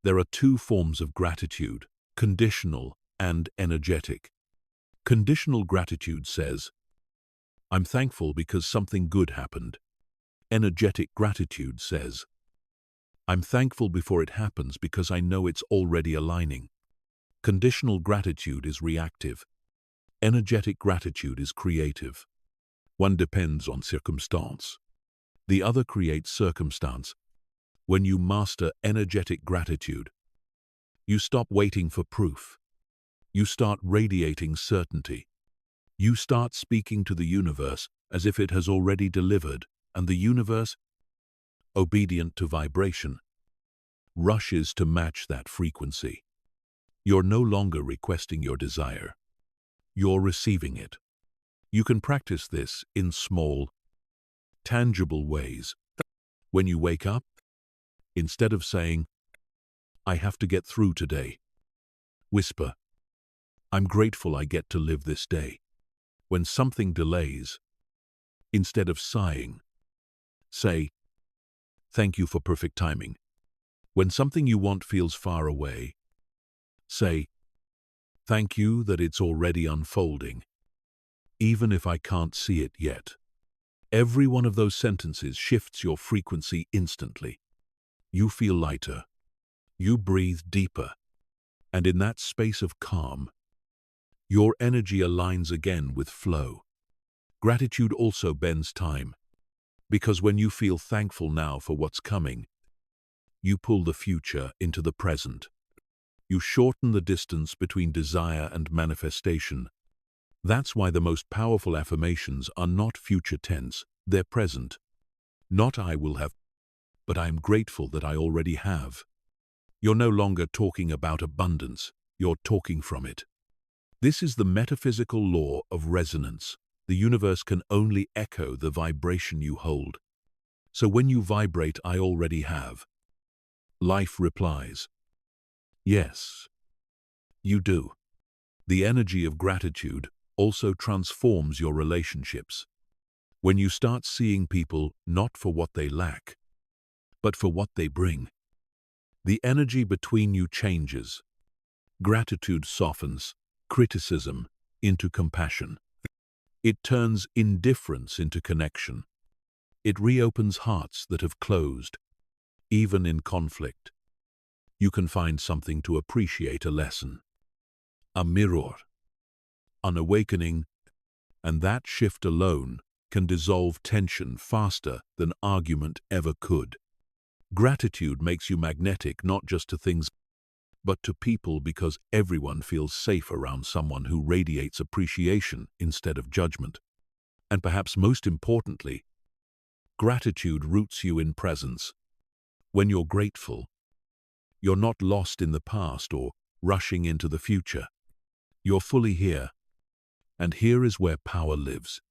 There are two forms of gratitude, conditional and energetic. Conditional gratitude says, "I'm thankful because something good happened." Energetic gratitude says, "I'm thankful before it happens because I know it's already aligning." Conditional gratitude is reactive. Energetic gratitude is creative. One depends on circumstance. The other creates circumstance. When you master energetic gratitude, you stop waiting for proof. You start radiating certainty. You start speaking to the universe as if it has already delivered, and the universe, obedient to vibration, rushes to match that frequency. You're no longer requesting your desire. You're receiving it. You can practice this in small, tangible ways. When you wake up, instead of saying, "I have to get through today," whisper, "I'm grateful I get to live this day." When something delays, instead of sighing, say, "Thank you for perfect timing." When something you want feels far away, say, "Thank you that it's already unfolding, even if I can't see it yet." Every one of those sentences shifts your frequency instantly. You feel lighter. You breathe deeper. And in that space of calm, your energy aligns again with flow. Gratitude also bends time, because when you feel thankful now for what's coming, you pull the future into the present. You shorten the distance between desire and manifestation. That's why the most powerful affirmations are not future tense, they're present. Not "I will have," but "I am grateful that I already have." You're no longer talking about abundance, you're talking from it. This is the metaphysical law of resonance. The universe can only echo the vibration you hold. So when you vibrate "I already have," life replies, "Yes, you do." The energy of gratitude also transforms your relationships. When you start seeing people not for what they lack, but for what they bring. The energy between you changes. Gratitude softens criticism into compassion. It turns indifference into connection. It reopens hearts that have closed, even in conflict. You can find something to appreciate, a lesson, a mirror, an awakening, and that shift alone can dissolve tension faster than argument ever could. Gratitude makes you magnetic not just to things, but to people, because everyone feels safe around someone who radiates appreciation instead of judgment. And perhaps most importantly, gratitude roots you in presence. When you're grateful, you're not lost in the past or rushing into the future. You're fully here, and here is where power lives.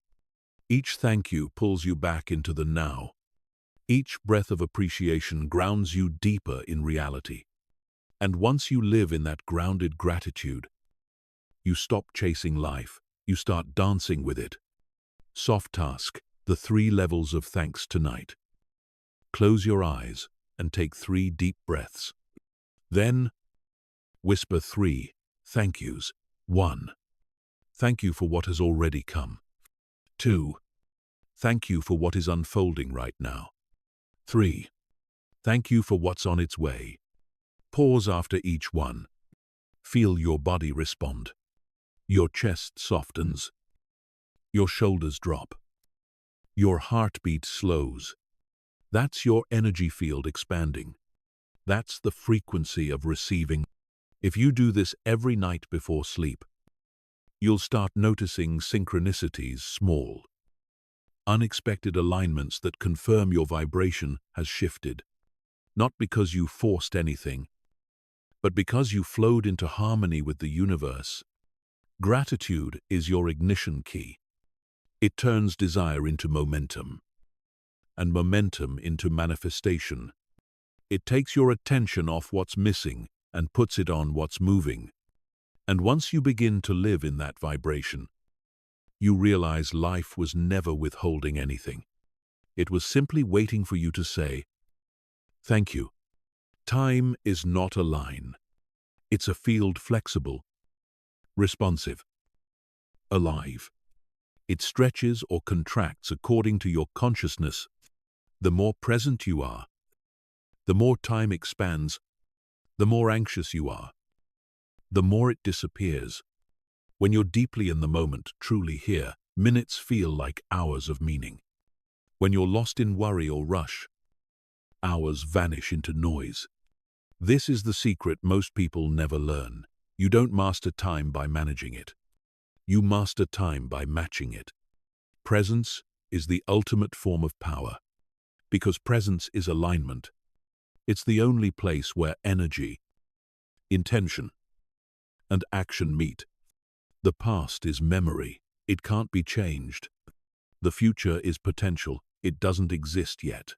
Each thank you pulls you back into the now. Each breath of appreciation grounds you deeper in reality. And once you live in that grounded gratitude, you stop chasing life, you start dancing with it. Soft task, the 3 levels of thanks tonight. Close your eyes and take 3 deep breaths. Then, whisper 3 thank yous. 1. Thank you for what has already come. 2. Thank you for what is unfolding right now. 3. Thank you for what's on its way. Pause after each one. Feel your body respond. Your chest softens. Your shoulders drop. Your heartbeat slows. That's your energy field expanding. That's the frequency of receiving. If you do this every night before sleep, you'll start noticing synchronicities, small, unexpected alignments that confirm your vibration has shifted. Not because you forced anything, but because you flowed into harmony with the universe. Gratitude is your ignition key. It turns desire into momentum, and momentum into manifestation. It takes your attention off what's missing and puts it on what's moving. And once you begin to live in that vibration, you realize life was never withholding anything. It was simply waiting for you to say, thank you. Time is not a line. It's a field, flexible, responsive, alive. It stretches or contracts according to your consciousness. The more present you are, the more time expands. The more anxious you are, the more it disappears. When you're deeply in the moment, truly here, minutes feel like hours of meaning. When you're lost in worry or rush, hours vanish into noise. This is the secret most people never learn. You don't master time by managing it. You master time by matching it. Presence is the ultimate form of power, because presence is alignment. It's the only place where energy, intention, and action meet. The past is memory. It can't be changed. The future is potential. It doesn't exist yet.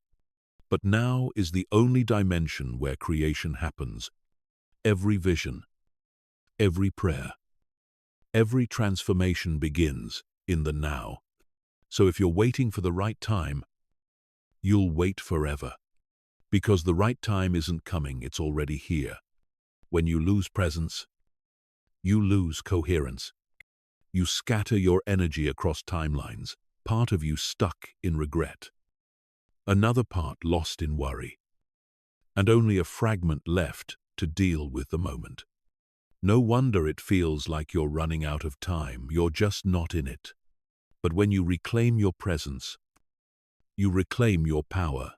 But now is the only dimension where creation happens. Every vision, every prayer, every transformation begins in the now. So if you're waiting for the right time, you'll wait forever. Because the right time isn't coming, it's already here. When you lose presence, you lose coherence. You scatter your energy across timelines, part of you stuck in regret, another part lost in worry, and only a fragment left to deal with the moment. No wonder it feels like you're running out of time. You're just not in it. But when you reclaim your presence, you reclaim your power.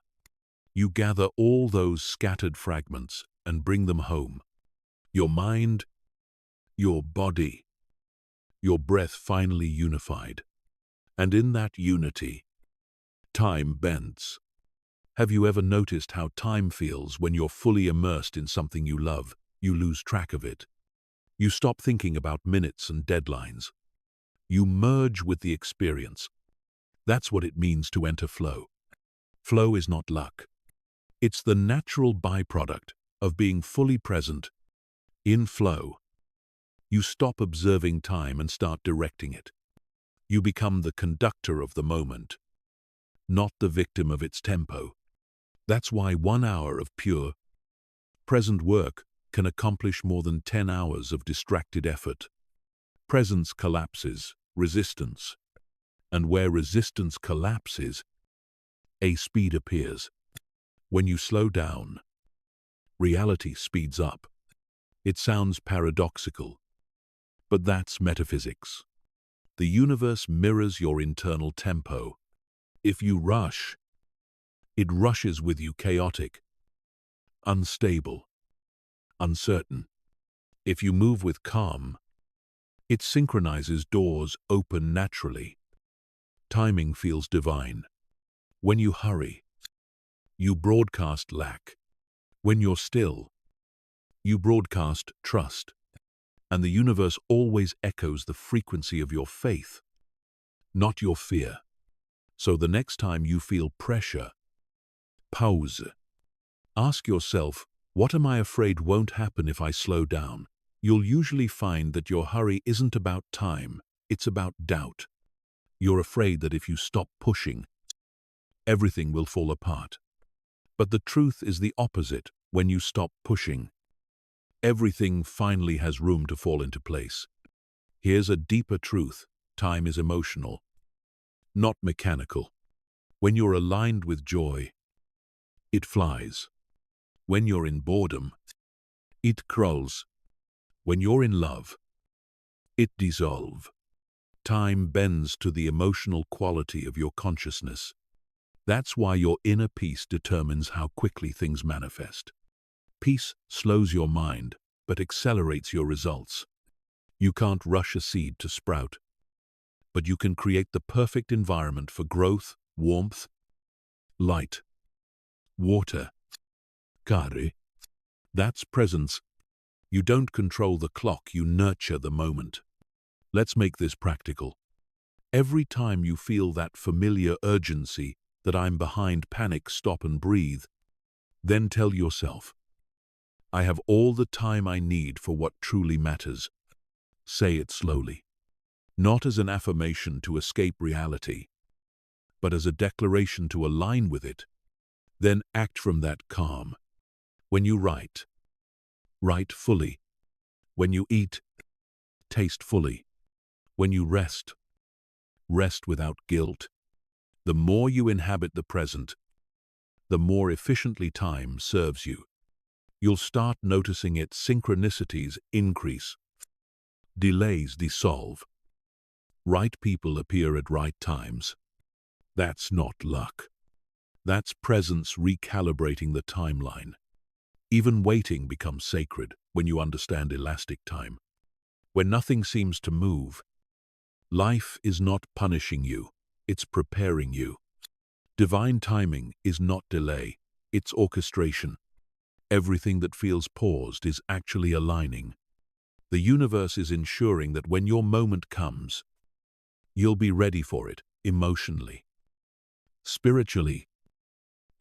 You gather all those scattered fragments and bring them home. Your mind, your body, your breath finally unified. And in that unity, time bends. Have you ever noticed how time feels when you're fully immersed in something you love? You lose track of it. You stop thinking about minutes and deadlines. You merge with the experience. That's what it means to enter flow. Flow is not luck. It's the natural byproduct of being fully present. In flow, you stop observing time and start directing it. You become the conductor of the moment, not the victim of its tempo. That's why 1 hour of pure, present work can accomplish more than 10 hours of distracted effort. Presence collapses, resistance. And where resistance collapses, a speed appears. When you slow down, reality speeds up. It sounds paradoxical, but that's metaphysics. The universe mirrors your internal tempo. If you rush, it rushes with you, chaotic, unstable, uncertain. If you move with calm, it synchronizes, doors open naturally. Timing feels divine. When you hurry, you broadcast lack. When you're still, you broadcast trust. And the universe always echoes the frequency of your faith, not your fear. So the next time you feel pressure, pause. Ask yourself, what am I afraid won't happen if I slow down? You'll usually find that your hurry isn't about time, it's about doubt. You're afraid that if you stop pushing, everything will fall apart. But the truth is the opposite. When you stop pushing, everything finally has room to fall into place. Here's a deeper truth. Time is emotional, not mechanical. When you're aligned with joy, it flies. When you're in boredom, it crawls. When you're in love, it dissolves. Time bends to the emotional quality of your consciousness. That's why your inner peace determines how quickly things manifest. Peace slows your mind, but accelerates your results. You can't rush a seed to sprout, but you can create the perfect environment for growth, warmth, light, water, kari. That's presence. You don't control the clock, you nurture the moment. Let's make this practical. Every time you feel that familiar urgency, that I'm behind, panic, stop and breathe. Then tell yourself, I have all the time I need for what truly matters. Say it slowly, not as an affirmation to escape reality, but as a declaration to align with it. Then act from that calm. When you write, write fully. When you eat, taste fully. When you rest, rest without guilt. The more you inhabit the present, the more efficiently time serves you. You'll start noticing its synchronicities increase, delays dissolve, right people appear at right times. That's not luck. That's presence recalibrating the timeline. Even waiting becomes sacred when you understand elastic time. When nothing seems to move, life is not punishing you, it's preparing you. Divine timing is not delay, it's orchestration. Everything that feels paused is actually aligning. The universe is ensuring that when your moment comes, you'll be ready for it emotionally, spiritually,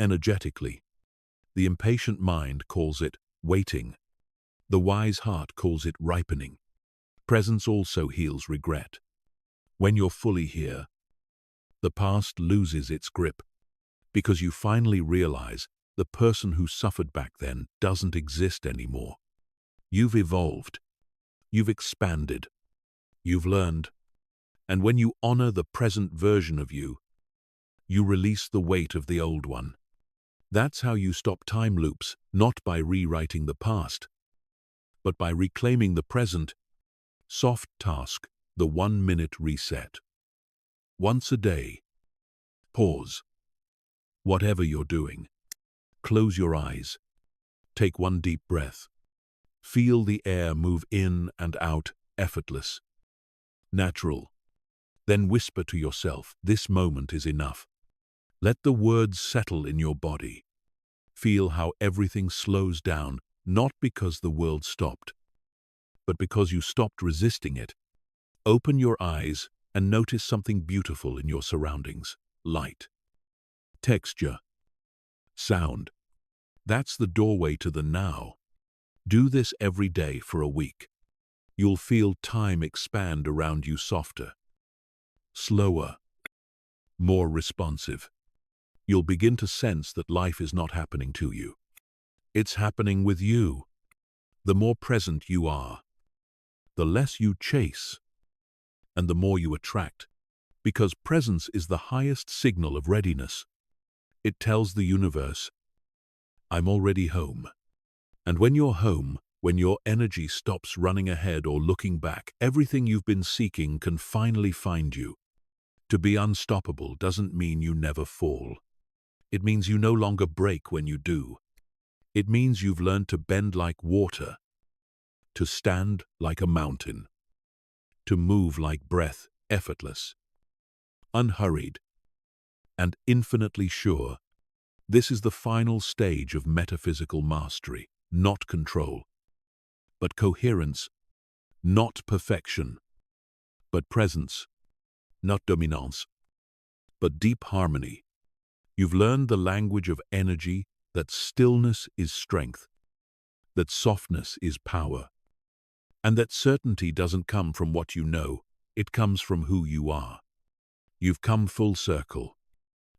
energetically. The impatient mind calls it waiting. The wise heart calls it ripening. Presence also heals regret. When you're fully here, the past loses its grip, because you finally realize the person who suffered back then doesn't exist anymore. You've evolved. You've expanded. You've learned. And when you honor the present version of you, you release the weight of the old one. That's how you stop time loops, not by rewriting the past, but by reclaiming the present. Soft task, the 1-minute reset. Once a day, pause. Whatever you're doing, close your eyes. Take one deep breath. Feel the air move in and out, effortless, natural. Then whisper to yourself, this moment is enough. Let the words settle in your body. Feel how everything slows down, not because the world stopped, but because you stopped resisting it. Open your eyes and notice something beautiful in your surroundings. Light, texture, sound. That's the doorway to the now. Do this every day for a week. You'll feel time expand around you, softer, slower, more responsive. you'll begin to sense that life is not happening to you. It's happening with you. The more present you are, the less you chase, and the more you attract, because presence is the highest signal of readiness. It tells the universe, I'm already home. And when you're home, when your energy stops running ahead or looking back, everything you've been seeking can finally find you. To be unstoppable doesn't mean you never fall. It means you no longer break when you do. It means you've learned to bend like water, to stand like a mountain, to move like breath, effortless, unhurried, and infinitely sure. This is the final stage of metaphysical mastery, not control, but coherence, not perfection, but presence, not dominance, but deep harmony. You've learned the language of energy, that stillness is strength, that softness is power, and that certainty doesn't come from what you know, it comes from who you are. You've come full circle,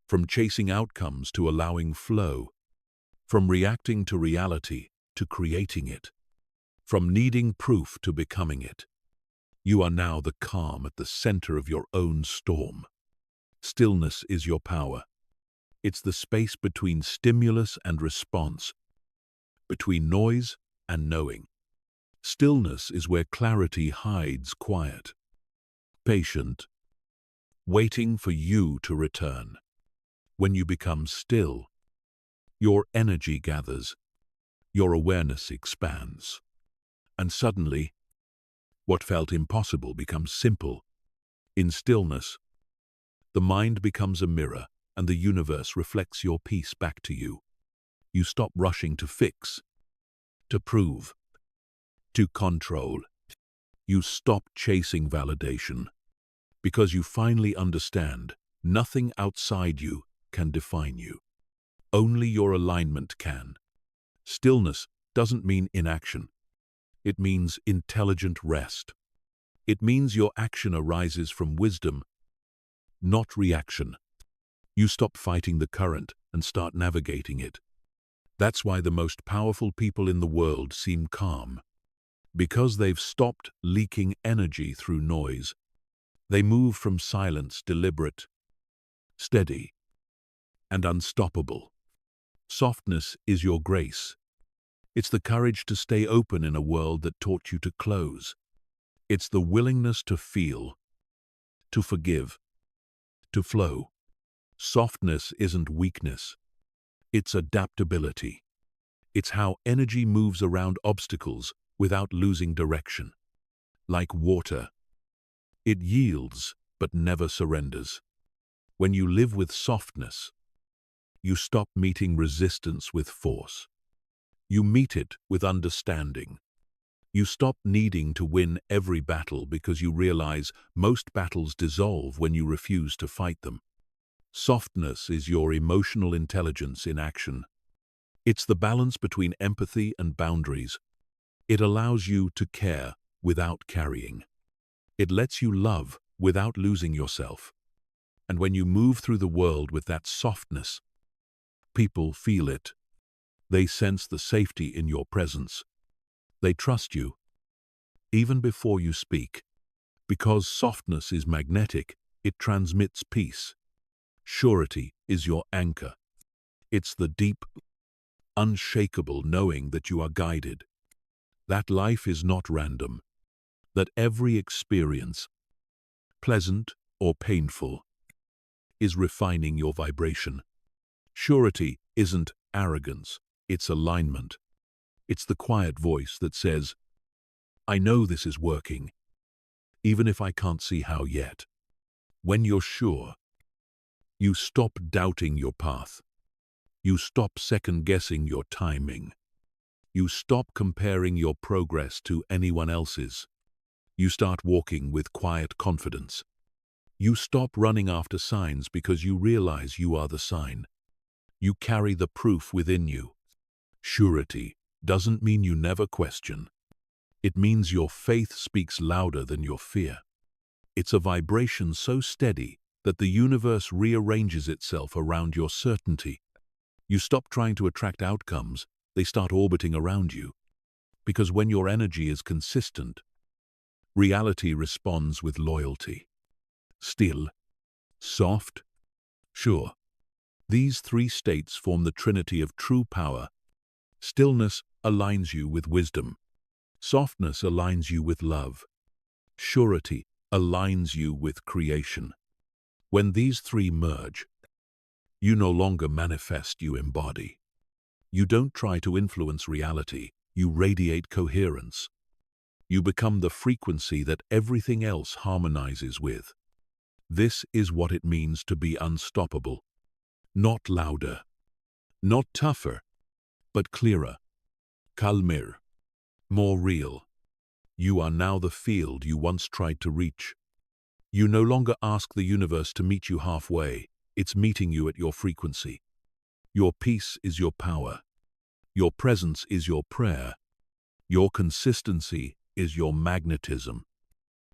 from chasing outcomes to allowing flow, from reacting to reality to creating it, from needing proof to becoming it. You are now the calm at the center of your own storm. Stillness is your power. It's the space between stimulus and response, between noise and knowing. Stillness is where clarity hides quiet, patient, waiting for you to return. When you become still, your energy gathers, your awareness expands, and suddenly, what felt impossible becomes simple. In stillness, the mind becomes a mirror, and the universe reflects your peace back to you. You stop rushing to fix, to prove, to control. You stop chasing validation, because you finally understand nothing outside you can define you. Only your alignment can. Stillness doesn't mean inaction. It means intelligent rest. It means your action arises from wisdom, not reaction. You stop fighting the current and start navigating it. That's why the most powerful people in the world seem calm. Because they've stopped leaking energy through noise. They move from silence, deliberate, steady, and unstoppable. Softness is your grace. It's the courage to stay open in a world that taught you to close. It's the willingness to feel, to forgive, to flow. Softness isn't weakness. It's adaptability. It's how energy moves around obstacles without losing direction. Like water, it yields but never surrenders. When you live with softness, you stop meeting resistance with force. You meet it with understanding. You stop needing to win every battle because you realize most battles dissolve when you refuse to fight them. Softness is your emotional intelligence in action. It's the balance between empathy and boundaries. It allows you to care without carrying. It lets you love without losing yourself. And when you move through the world with that softness, people feel it. They sense the safety in your presence. They trust you, even before you speak. Because softness is magnetic, it transmits peace. Surety is your anchor. It's the deep, unshakable knowing that you are guided, that life is not random, that every experience, pleasant or painful, is refining your vibration. Surety isn't arrogance, it's alignment. It's the quiet voice that says, I know this is working, even if I can't see how yet. When you're sure, you stop doubting your path. You stop second-guessing your timing. You stop comparing your progress to anyone else's. You start walking with quiet confidence. You stop running after signs because you realize you are the sign. You carry the proof within you. Surety doesn't mean you never question. It means your faith speaks louder than your fear. It's a vibration so steady that the universe rearranges itself around your certainty. You stop trying to attract outcomes, they start orbiting around you. Because when your energy is consistent, reality responds with loyalty. Still, soft, sure. These three states form the trinity of true power. Stillness aligns you with wisdom. Softness aligns you with love. Surety aligns you with creation. When these three merge, you no longer manifest, you embody. You don't try to influence reality, you radiate coherence. You become the frequency that everything else harmonizes with. This is what it means to be unstoppable. Not louder, not tougher, but clearer, calmer, more real. You are now the field you once tried to reach. You no longer ask the universe to meet you halfway, it's meeting you at your frequency. Your peace is your power. Your presence is your prayer. Your consistency is your magnetism.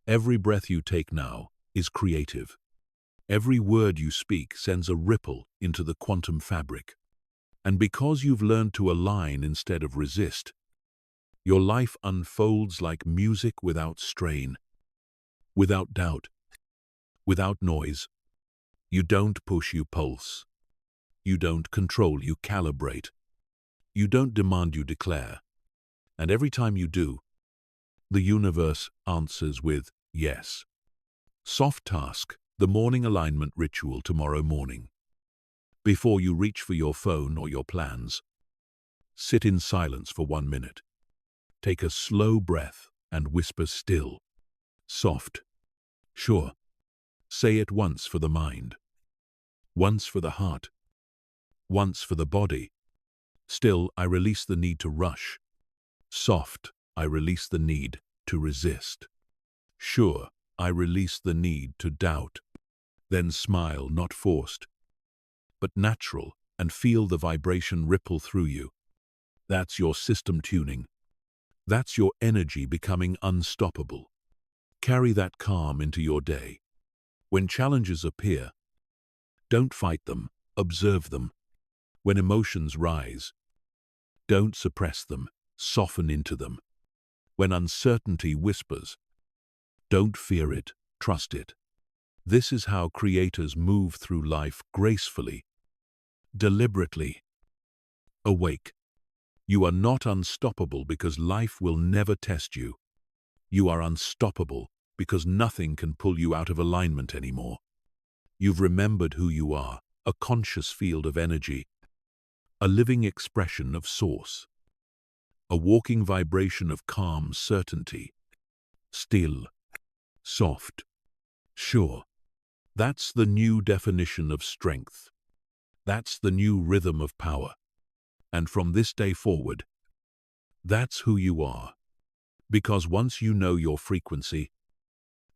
Every breath you take now is creative. Every word you speak sends a ripple into the quantum fabric. And because you've learned to align instead of resist, your life unfolds like music without strain, without doubt, without noise. You don't push, you pulse. You don't control, you calibrate. You don't demand, you declare. And every time you do, the universe answers with yes. Soft task, the morning alignment ritual tomorrow morning. Before you reach for your phone or your plans, sit in silence for 1 minute. Take a slow breath and whisper still. Soft. Sure. Say it once for the mind. Once for the heart. Once for the body. Still, I release the need to rush. Soft, I release the need to resist. Sure, I release the need to doubt. Then smile, not forced, but natural, and feel the vibration ripple through you. That's your system tuning. That's your energy becoming unstoppable. Carry that calm into your day. When challenges appear, don't fight them, observe them. When emotions rise, don't suppress them, soften into them. When uncertainty whispers, don't fear it, trust it. This is how creators move through life gracefully, deliberately. Awake. You are not unstoppable because life will never test you. You are unstoppable because nothing can pull you out of alignment anymore. You've remembered who you are, a conscious field of energy, a living expression of source, a walking vibration of calm certainty, still, soft, sure. That's the new definition of strength. That's the new rhythm of power. And from this day forward, that's who you are. Because once you know your frequency,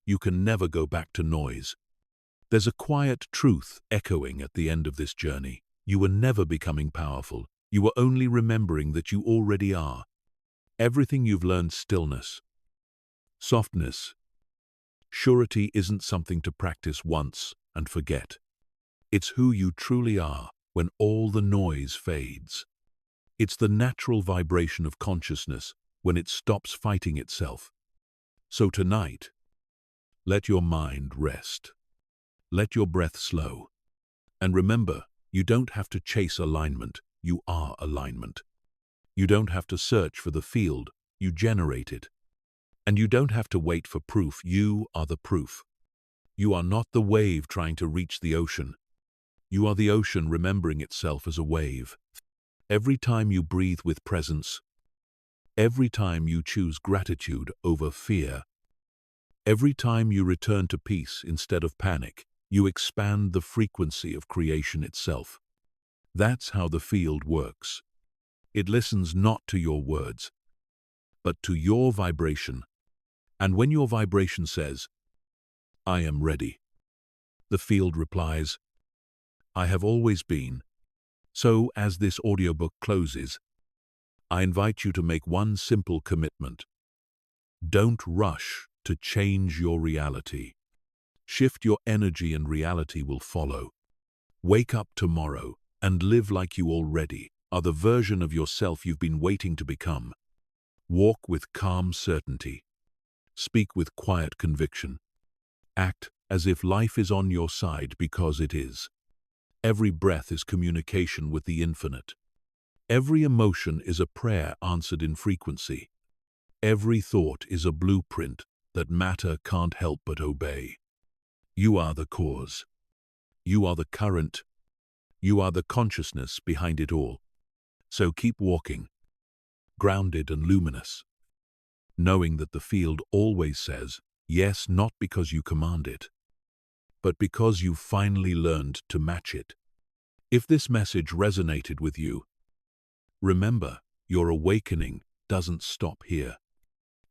you can never go back to noise. There's a quiet truth echoing at the end of this journey. You were never becoming powerful. You were only remembering that you already are. Everything you've learned, stillness, softness, surety, isn't something to practice once and forget. It's who you truly are when all the noise fades. It's the natural vibration of consciousness when it stops fighting itself. So tonight, let your mind rest. Let your breath slow. And remember, you don't have to chase alignment, you are alignment. You don't have to search for the field, you generate it. And you don't have to wait for proof, you are the proof. You are not the wave trying to reach the ocean. You are the ocean remembering itself as a wave. Every time you breathe with presence, every time you choose gratitude over fear, every time you return to peace instead of panic, you expand the frequency of creation itself. That's how the field works. It listens not to your words, but to your vibration. And when your vibration says, I am ready, the field replies, I have always been. So, as this audiobook closes, I invite you to make one simple commitment. Don't rush to change your reality. Shift your energy and reality will follow. Wake up tomorrow and live like you already are the version of yourself you've been waiting to become. Walk with calm certainty. Speak with quiet conviction. Act as if life is on your side because it is. Every breath is communication with the infinite. Every emotion is a prayer answered in frequency. Every thought is a blueprint that matter can't help but obey. You are the cause. You are the current. You are the consciousness behind it all. So keep walking, grounded and luminous, knowing that the field always says yes, not because you command it, but because you've finally learned to match it. If this message resonated with you, remember, your awakening doesn't stop here.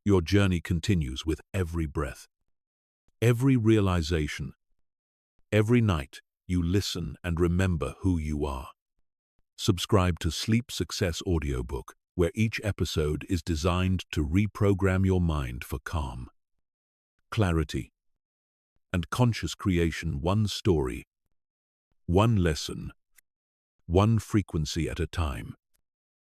Your journey continues with every breath, every realization, every night you listen and remember who you are. Subscribe to Sleep Success Audiobook, where each episode is designed to reprogram your mind for calm, clarity, and conscious creation, one story, one lesson, one frequency at a time.